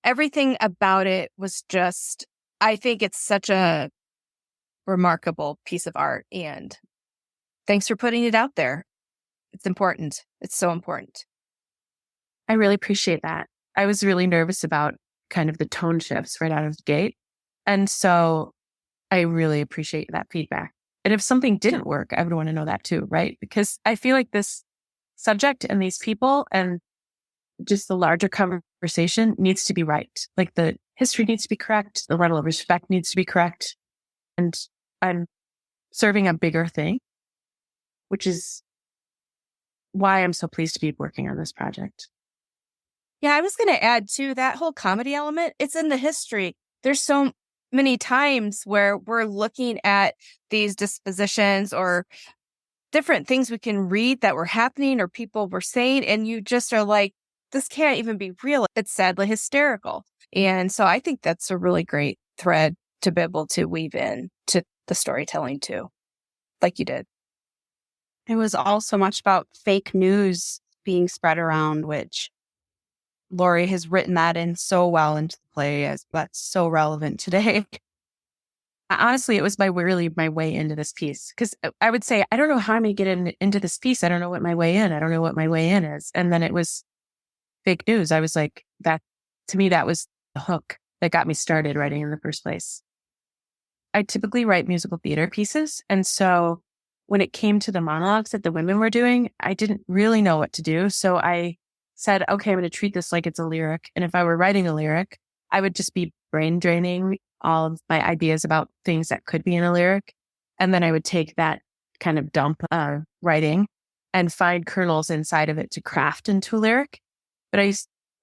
everything about it was just, I think it's such a remarkable piece of art. And thanks for putting it out there. It's important. It's so important. I really appreciate that. I was really nervous about kind of the tone shifts right out of the gate. And so I really appreciate that feedback. And if something didn't work, I would want to know that too, right? Because I feel like this subject and these people and just the larger conversation needs to be right. Like the history needs to be correct. The level of respect needs to be correct. And I'm serving a bigger thing, which is why I'm so pleased to be working on this project. Yeah, I was going to add too, that whole comedy element, it's in the history. There's so many times where we're looking at these dispositions or different things we can read that were happening or people were saying, and you just are like, this can't even be real. It's sadly hysterical. And so I think that's a really great thread to be able to weave in to the storytelling too, like you did. It was also much about fake news being spread around, which Laurie has written that in so well into the play, as that's so relevant today. Honestly, it was my way into this piece, because I would say, I don't know how I'm going to get into this piece. I don't know what my way in. I don't know what my way in is. And then it was fake news. I was like, that to me, that was the hook that got me started writing in the first place. I typically write musical theater pieces. And so when it came to the monologues that the women were doing, I didn't really know what to do. So I said, okay, I'm going to treat this like it's a lyric. And if I were writing a lyric, I would just be brain draining all of my ideas about things that could be in a lyric. And then I would take that kind of dump writing and find kernels inside of it to craft into a lyric. But I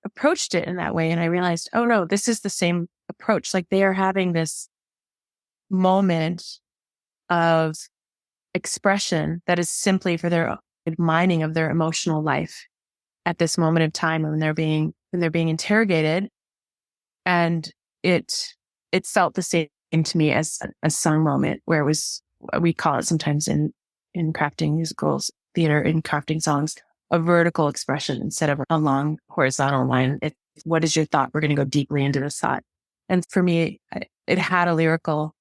approached it in that way. And I realized, oh no, this is the same approach. Like they are having this moment of expression that is simply for their mining of their emotional life at this moment of time when they're being interrogated. And it felt the same to me as a song moment, where it was, we call it sometimes in crafting musicals, theater, in crafting songs, a vertical expression instead of a long horizontal line. What is your thought? We're going to go deeply into this thought. And for me, it had a lyrical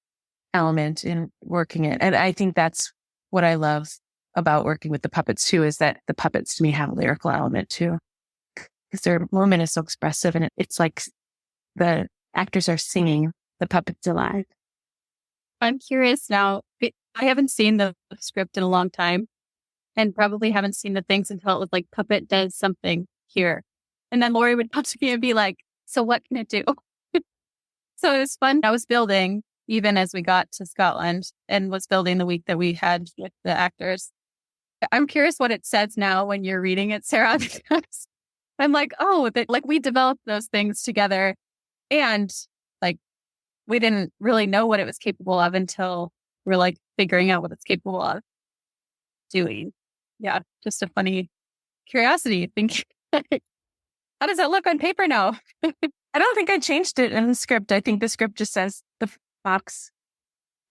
element in working it. And I think that's what I love about working with the puppets too, is that the puppets to me have a lyrical element too, because their movement is so expressive, and it's like the actors are singing the puppet's alive. I'm curious now. I haven't seen the script in a long time and probably haven't seen the things until it was like puppet does something here. And then Laurie would come to me and be like, so what can it do? So it was fun. I was building even as we got to Scotland and was building the week that we had with the actors. I'm curious what it says now when you're reading it, Sarah, because I'm like, oh, like we developed those things together and like we didn't really know what it was capable of until we're like figuring out what it's capable of doing. Yeah, just a funny curiosity. Think, how does that look on paper now? I don't think I changed it in the script. I think the script just says the fox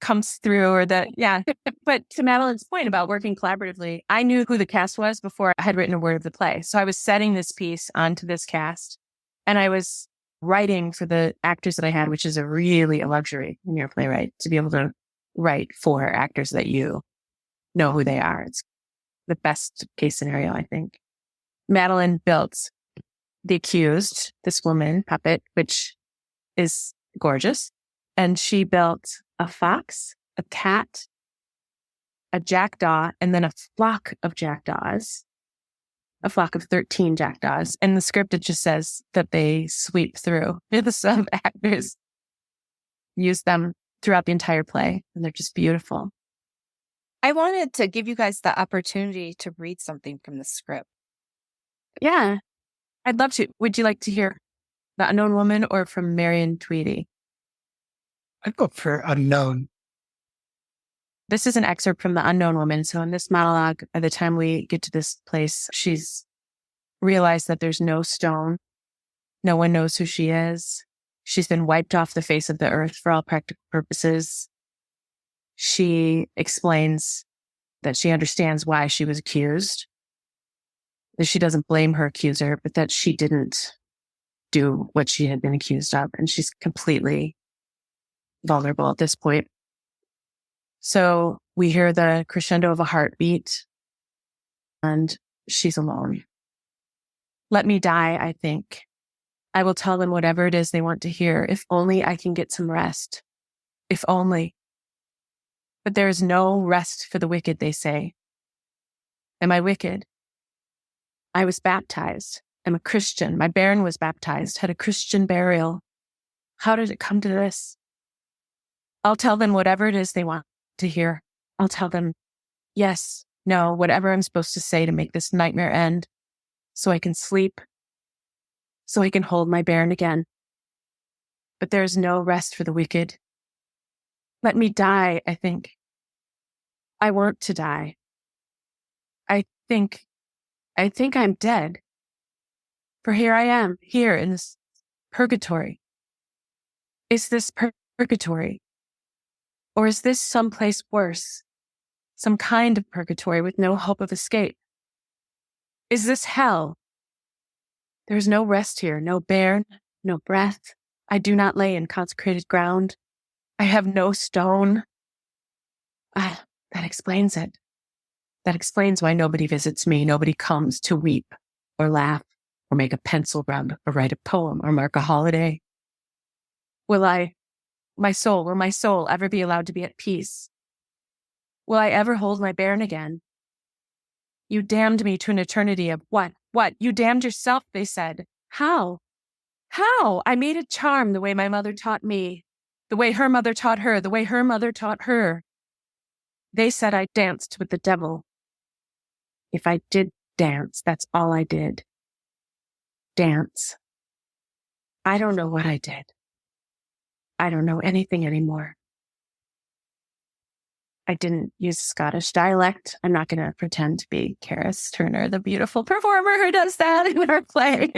comes through or that, yeah. But to Madeline's point about working collaboratively, I knew who the cast was before I had written a word of the play. So I was setting this piece onto this cast and I was writing for the actors that I had, which is really a luxury when you're a playwright to be able to write for actors that you know who they are. It's the best case scenario, I think. Madeline built the accused, this woman puppet, which is gorgeous. And she built a fox, a cat, a jackdaw, and then a flock of jackdaws, a flock of 13 jackdaws. And the script, it just says that they sweep through. The sub actors use them throughout the entire play, and they're just beautiful. I wanted to give you guys the opportunity to read something from the script. Yeah, I'd love to. Would you like to hear The Unknown Woman or from Marion Tweedy? I'd go for unknown. This is an excerpt from The Unknown Woman. So in this monologue, by the time we get to this place, she's realized that there's no stone. No one knows who she is. She's been wiped off the face of the earth for all practical purposes. She explains that she understands why she was accused, that she doesn't blame her accuser, but that she didn't do what she had been accused of. And she's completely vulnerable at this point. So we hear the crescendo of a heartbeat and she's alone. Let me die, I think. I will tell them whatever it is they want to hear. If only I can get some rest. If only. But there is no rest for the wicked, they say. Am I wicked? I was baptized. I'm a Christian. My bairn was baptized, had a Christian burial. How did it come to this? I'll tell them whatever it is they want to hear. I'll tell them yes, no, whatever I'm supposed to say to make this nightmare end, so I can sleep, so I can hold my bairn again. But there is no rest for the wicked. Let me die, I think. I want to die. I think I'm dead. For here I am, here in this purgatory. Is this purgatory? Or is this someplace worse? Some kind of purgatory with no hope of escape? Is this hell? There is no rest here, no bairn, no breath. I do not lay in consecrated ground. I have no stone. That explains it. That explains why nobody visits me. Nobody comes to weep or laugh or make a pencil rub or write a poem or mark a holiday. Will my soul ever be allowed to be at peace? Will I ever hold my bairn again? You damned me to an eternity of what? What? You damned yourself, they said. How? How? I made a charm the way my mother taught me, the way her mother taught her, the way her mother taught her. They said I danced with the devil. If I did dance, that's all I did. Dance. I don't know what I did. I don't know anything anymore. I didn't use a Scottish dialect. I'm not going to pretend to be Karis Turner, the beautiful performer who does that in our play.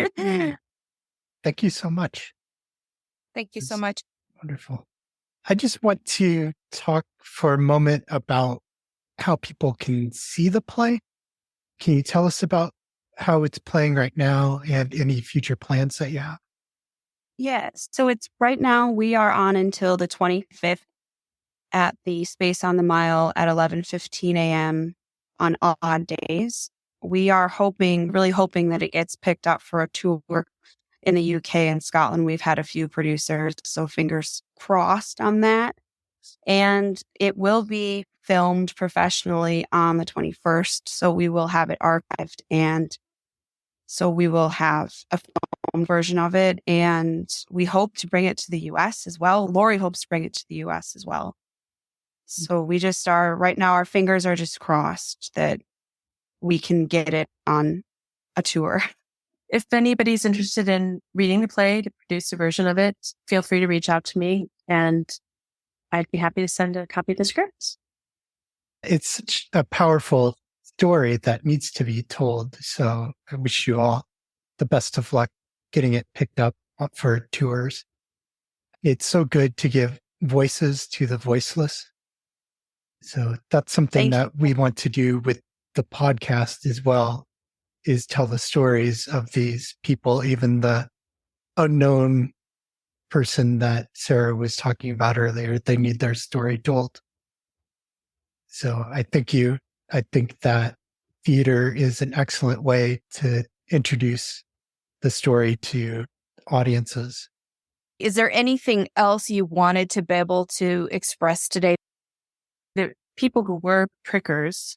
Thank you so much. Thank you so much. Wonderful. I just want to talk for a moment about how people can see the play. Can you tell us about how it's playing right now and any future plans that you have? Yes. So it's right now we are on until the 25th at the Space on the Mile at 11:15 a.m. on odd days. We are really hoping that it gets picked up for a tour in the UK and Scotland. We've had a few producers, so fingers crossed on that. And it will be filmed professionally on the 21st. So we will have it archived. And so we will have a film version of it. And we hope to bring it to the US as well. Laurie hopes to bring it to the US as well. So we just are, right now, our fingers are just crossed that we can get it on a tour. If anybody's interested in reading the play to produce a version of it, feel free to reach out to me and I'd be happy to send a copy of the script. It's such a powerful story that needs to be told. So I wish you all the best of luck getting it picked up for tours. It's so good to give voices to the voiceless. So that's something that we want to do with the podcast as well, is tell the stories of these people, even the unknown person that Sarah was talking about earlier. They need their story told. So I think that theater is an excellent way to introduce the story to audiences. Is there anything else you wanted to be able to express today? The people who were prickers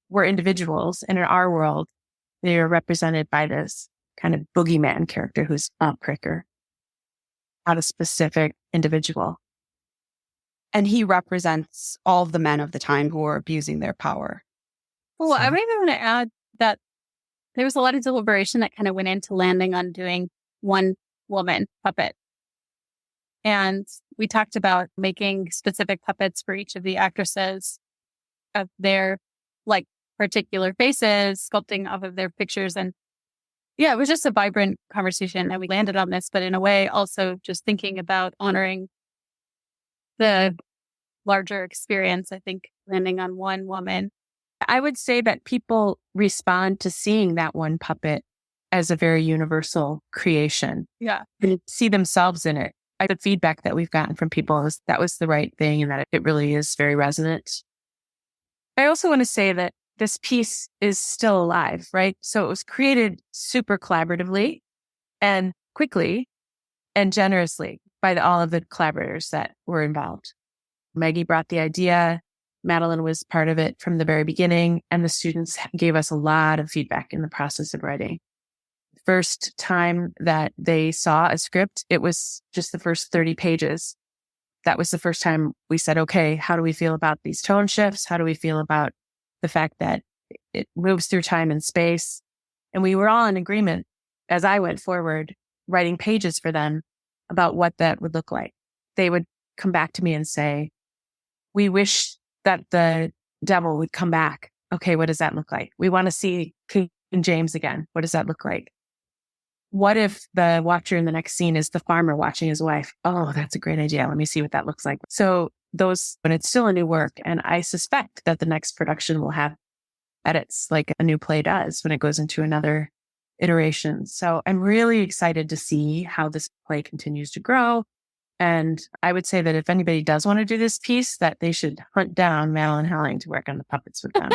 were individuals, and in our world, they are represented by this kind of boogeyman character who's a pricker, not a specific individual. And he represents all of the men of the time who are abusing their power. Well, I maybe want to add that there was a lot of deliberation that kind of went into landing on doing one woman puppet. And we talked about making specific puppets for each of the actresses of their like particular faces, sculpting off of their pictures. And yeah, it was just a vibrant conversation. And we landed on this, but in a way also just thinking about honoring the larger experience. I think landing on one woman. I would say that people respond to seeing that one puppet as a very universal creation. Yeah. And see themselves in it. The feedback that we've gotten from people is that was the right thing and that it really is very resonant. I also want to say that this piece is still alive, right? So it was created super collaboratively and quickly and generously by all of the collaborators that were involved. Meggie brought the idea. Madeline was part of it from the very beginning, and the students gave us a lot of feedback in the process of writing. First time that they saw a script, it was just the first 30 pages. That was the first time we said, okay, how do we feel about these tone shifts? How do we feel about the fact that it moves through time and space? And we were all in agreement as I went forward, writing pages for them about what that would look like. They would come back to me and say, we wish that the devil would come back. Okay, what does that look like? We want to see King James again. What does that look like? What if the watcher in the next scene is the farmer watching his wife? Oh, that's a great idea. Let me see what that looks like. So when it's still a new work, and I suspect that the next production will have edits like a new play does when it goes into another iteration. So I'm really excited to see how this play continues to grow. And I would say that if anybody does want to do this piece, that they should hunt down Madeline Helling to work on the puppets with them.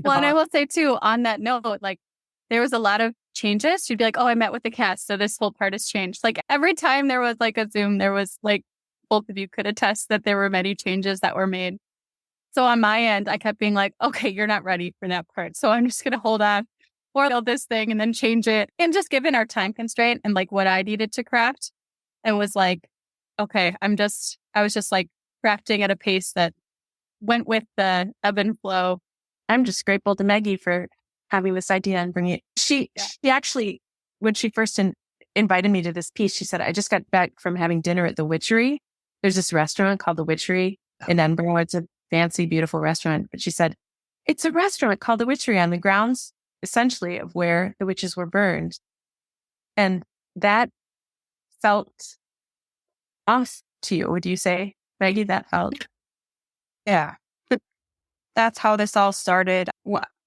Well, and I will say too, on that note, like there was a lot of changes. She'd be like, oh, I met with the cast, so this whole part has changed. Like every time there was like a Zoom, there was like, both of you could attest that there were many changes that were made. So on my end, I kept being like, okay, you're not ready for that part. So I'm just going to hold on or build this thing and then change it. And just given our time constraint and like what I needed to craft, and was like, okay, I was just like crafting at a pace that went with the ebb and flow. I'm just grateful to Meggie for having this idea and bringing it. She actually, when she first invited me to this piece, she said, I just got back from having dinner at the Witchery. There's this restaurant called the Witchery in Edinburgh. It's a fancy, beautiful restaurant. But she said, it's a restaurant called the Witchery on the grounds, essentially, of where the witches were burned. And that felt off to you, would you say, Meggie? That felt? Yeah. That's how this all started.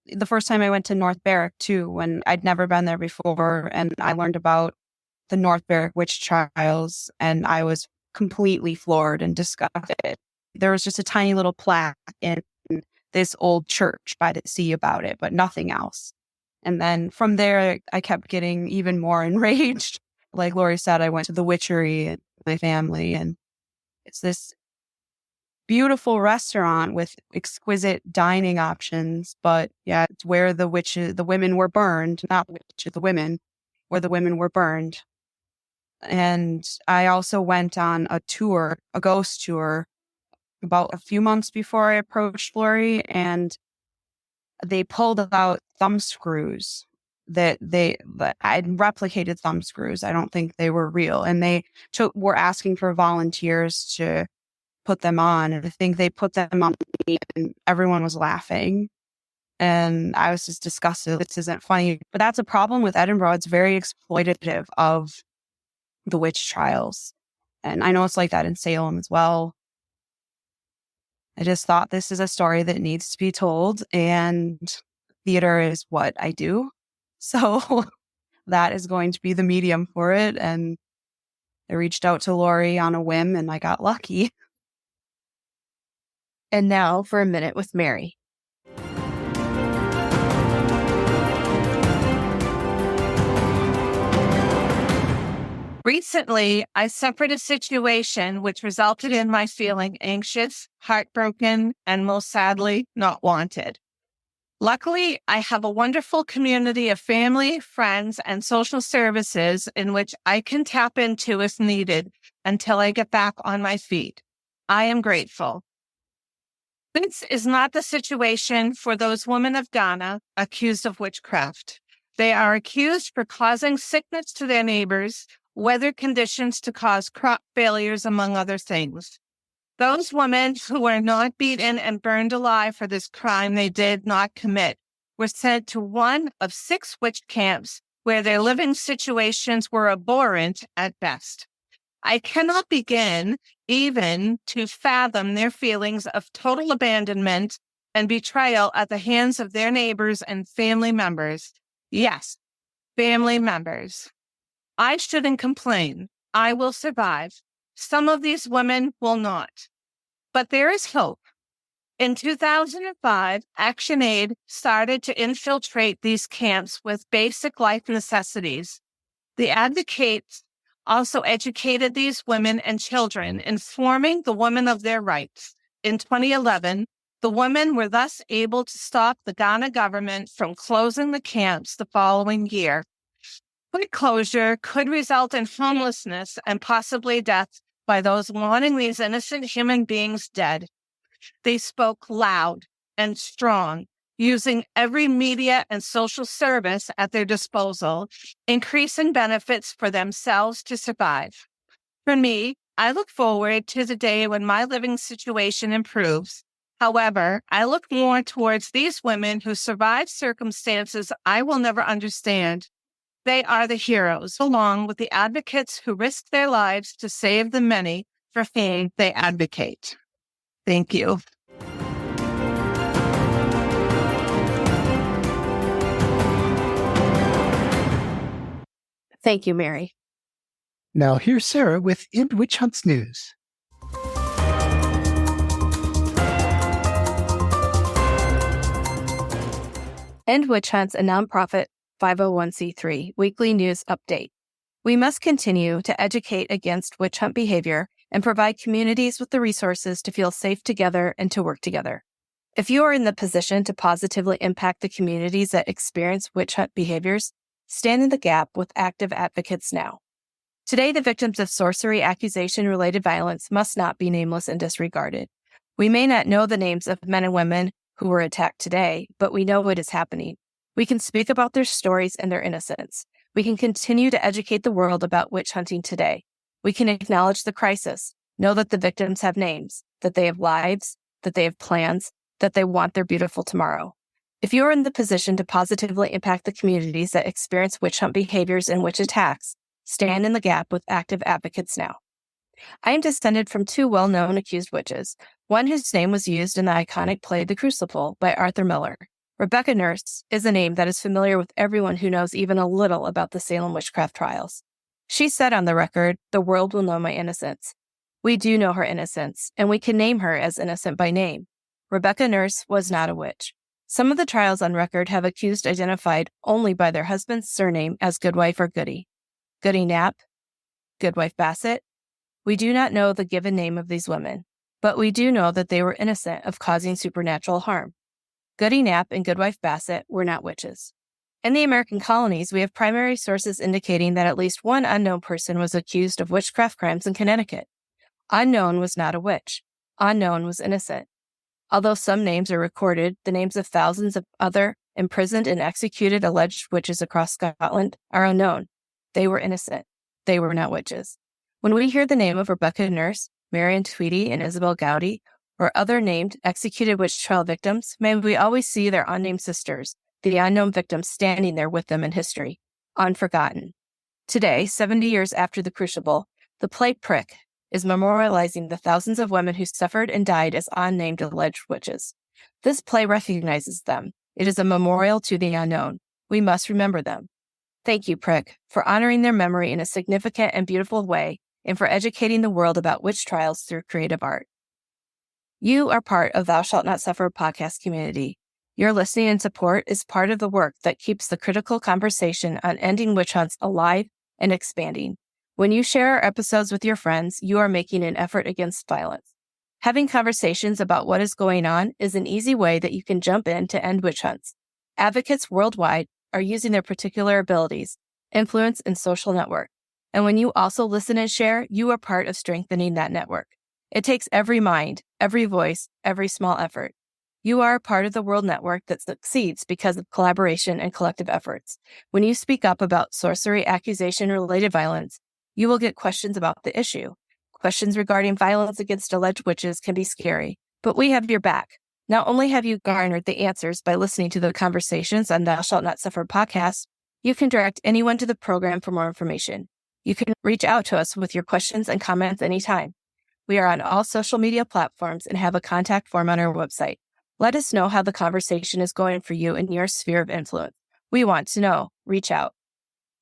The first time I went to North Berwick, too, when I'd never been there before, and I learned about the North Berwick witch trials, and I was completely floored and disgusted. There was just a tiny little plaque in this old church by the sea about it, but nothing else. And then from there, I kept getting even more enraged. Like Laurie said, I went to the Witchery, and my family. And it's this beautiful restaurant with exquisite dining options. But yeah, it's where the women were burned, not witches, the women, where the women were burned. And I also went on a tour, a ghost tour, about a few months before I approached Laurie, and they pulled out thumb screws that I'd replicated thumb screws. I don't think they were real. And they were asking for volunteers to put them on. And I think they put them on me and everyone was laughing. And I was just disgusted. This isn't funny. But that's a problem with Edinburgh. It's very exploitative of the witch trials. And I know it's like that in Salem as well. I just thought this is a story that needs to be told, and theater is what I do. So that is going to be the medium for it. And I reached out to Laurie on a whim and I got lucky. And now for a minute with Mary. Recently, I suffered a situation which resulted in my feeling anxious, heartbroken, and most sadly, not wanted. Luckily, I have a wonderful community of family, friends, and social services in which I can tap into if needed until I get back on my feet. I am grateful. This is not the situation for those women of Ghana accused of witchcraft. They are accused for causing sickness to their neighbors, weather conditions to cause crop failures, among other things. Those women who were not beaten and burned alive for this crime they did not commit were sent to one of 6 witch camps where their living situations were abhorrent at best. I cannot begin even to fathom their feelings of total abandonment and betrayal at the hands of their neighbors and family members. Yes, family members. I shouldn't complain. I will survive. Some of these women will not. But there is hope. In 2005, ActionAid started to infiltrate these camps with basic life necessities. The advocates also educated these women and children, informing the women of their rights. In 2011, the women were thus able to stop the Ghana government from closing the camps the following year. Quick closure could result in homelessness and possibly death by those wanting these innocent human beings dead. They spoke loud and strong, using every media and social service at their disposal, increasing benefits for themselves to survive. For me, I look forward to the day when my living situation improves. However, I look more towards these women who survive circumstances I will never understand. They are the heroes, along with the advocates who risk their lives to save the many for whom they advocate. Thank you. Thank you, Mary. Now here's Sarah with End Witch Hunts News. End Witch Hunts, a nonprofit 501c3 weekly news update. We must continue to educate against witch hunt behavior and provide communities with the resources to feel safe together and to work together. If you are in the position to positively impact the communities that experience witch hunt behaviors, stand in the gap with active advocates now. Today, the victims of sorcery accusation-related violence must not be nameless and disregarded. We may not know the names of men and women who were attacked today, but we know what is happening. We can speak about their stories and their innocence. We can continue to educate the world about witch hunting today. We can acknowledge the crisis, know that the victims have names, that they have lives, that they have plans, that they want their beautiful tomorrow. If you are in the position to positively impact the communities that experience witch hunt behaviors and witch attacks, stand in the gap with active advocates now. I am descended from 2 well-known accused witches, one whose name was used in the iconic play The Crucible by Arthur Miller. Rebecca Nurse is a name that is familiar with everyone who knows even a little about the Salem witchcraft trials. She said on the record, "The world will know my innocence." We do know her innocence, and we can name her as innocent by name. Rebecca Nurse was not a witch. Some of the trials on record have accused identified only by their husband's surname as Goodwife or Goody. Goody Knapp, Goodwife Bassett, We do not know the given name of these women, but we do know that they were innocent of causing supernatural harm. Goody Knapp and Goodwife Bassett were not witches. In the American colonies, we have primary sources indicating that at least one unknown person was accused of witchcraft crimes in Connecticut. Unknown was not a witch. Unknown was innocent. Although some names are recorded, the names of thousands of other imprisoned and executed alleged witches across Scotland are unknown. They were innocent. They were not witches. When we hear the name of Rebecca Nurse, Marion Tweedy, and Isabel Gowdy, or other named executed witch trial victims, may we always see their unnamed sisters, the unknown victims standing there with them in history, unforgotten. Today, 70 years after the Crucible, the play Prick is memorializing the thousands of women who suffered and died as unnamed alleged witches. This play recognizes them. It is a memorial to the unknown. We must remember them. Thank you, Prick, for honoring their memory in a significant and beautiful way, and for educating the world about witch trials through creative art. You are part of Thou Shalt Not Suffer podcast community. Your listening and support is part of the work that keeps the critical conversation on ending witch hunts alive and expanding. When you share our episodes with your friends, you are making an effort against violence. Having conversations about what is going on is an easy way that you can jump in to end witch hunts. Advocates worldwide are using their particular abilities, influence, and social network. And when you also listen and share, you are part of strengthening that network. It takes every mind, every voice, every small effort. You are a part of the world network that succeeds because of collaboration and collective efforts. When you speak up about sorcery, accusation-related violence, you will get questions about the issue. Questions regarding violence against alleged witches can be scary, but we have your back. Not only have you garnered the answers by listening to the conversations on Thou Shalt Not Suffer podcast, you can direct anyone to the program for more information. You can reach out to us with your questions and comments anytime. We are on all social media platforms and have a contact form on our website. Let us know how the conversation is going for you in your sphere of influence. We want to know. Reach out.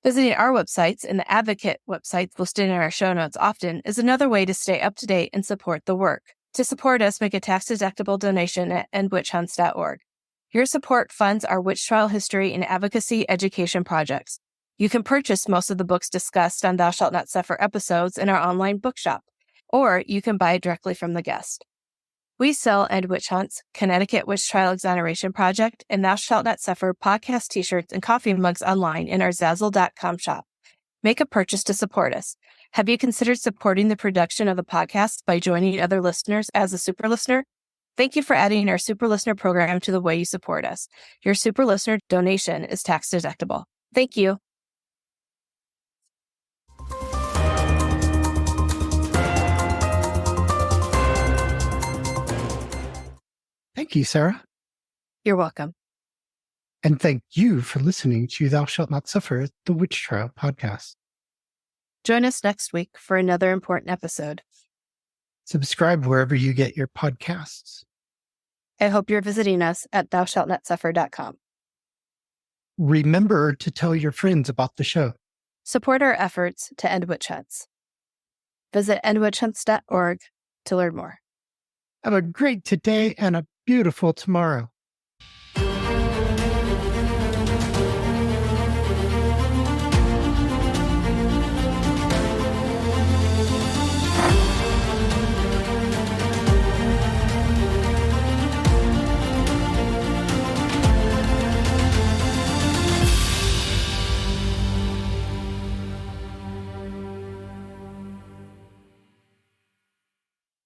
Visiting our websites and the Advocate websites listed in our show notes often is another way to stay up to date and support the work. To support us, make a tax-deductible donation at endwitchhunts.org. Your support funds our witch trial history and advocacy education projects. You can purchase most of the books discussed on Thou Shalt Not Suffer episodes in our online bookshop, or you can buy directly from the guest. We sell End Witch Hunts, Connecticut Witch Trial Exoneration Project, and Thou Shalt Not Suffer podcast t-shirts and coffee mugs online in our Zazzle.com shop. Make a purchase to support us. Have you considered supporting the production of the podcast by joining other listeners as a super listener? Thank you for adding our super listener program to the way you support us. Your super listener donation is tax deductible. Thank you. Thank you, Sarah. You're welcome. And thank you for listening to Thou Shalt Not Suffer, the Witch Trial podcast. Join us next week for another important episode. Subscribe wherever you get your podcasts. I hope you're visiting us at thoushallnotsuffer.com. Remember to tell your friends about the show. Support our efforts to end witch hunts. Visit endwitchhunts.org to learn more. Have a great today and a beautiful tomorrow.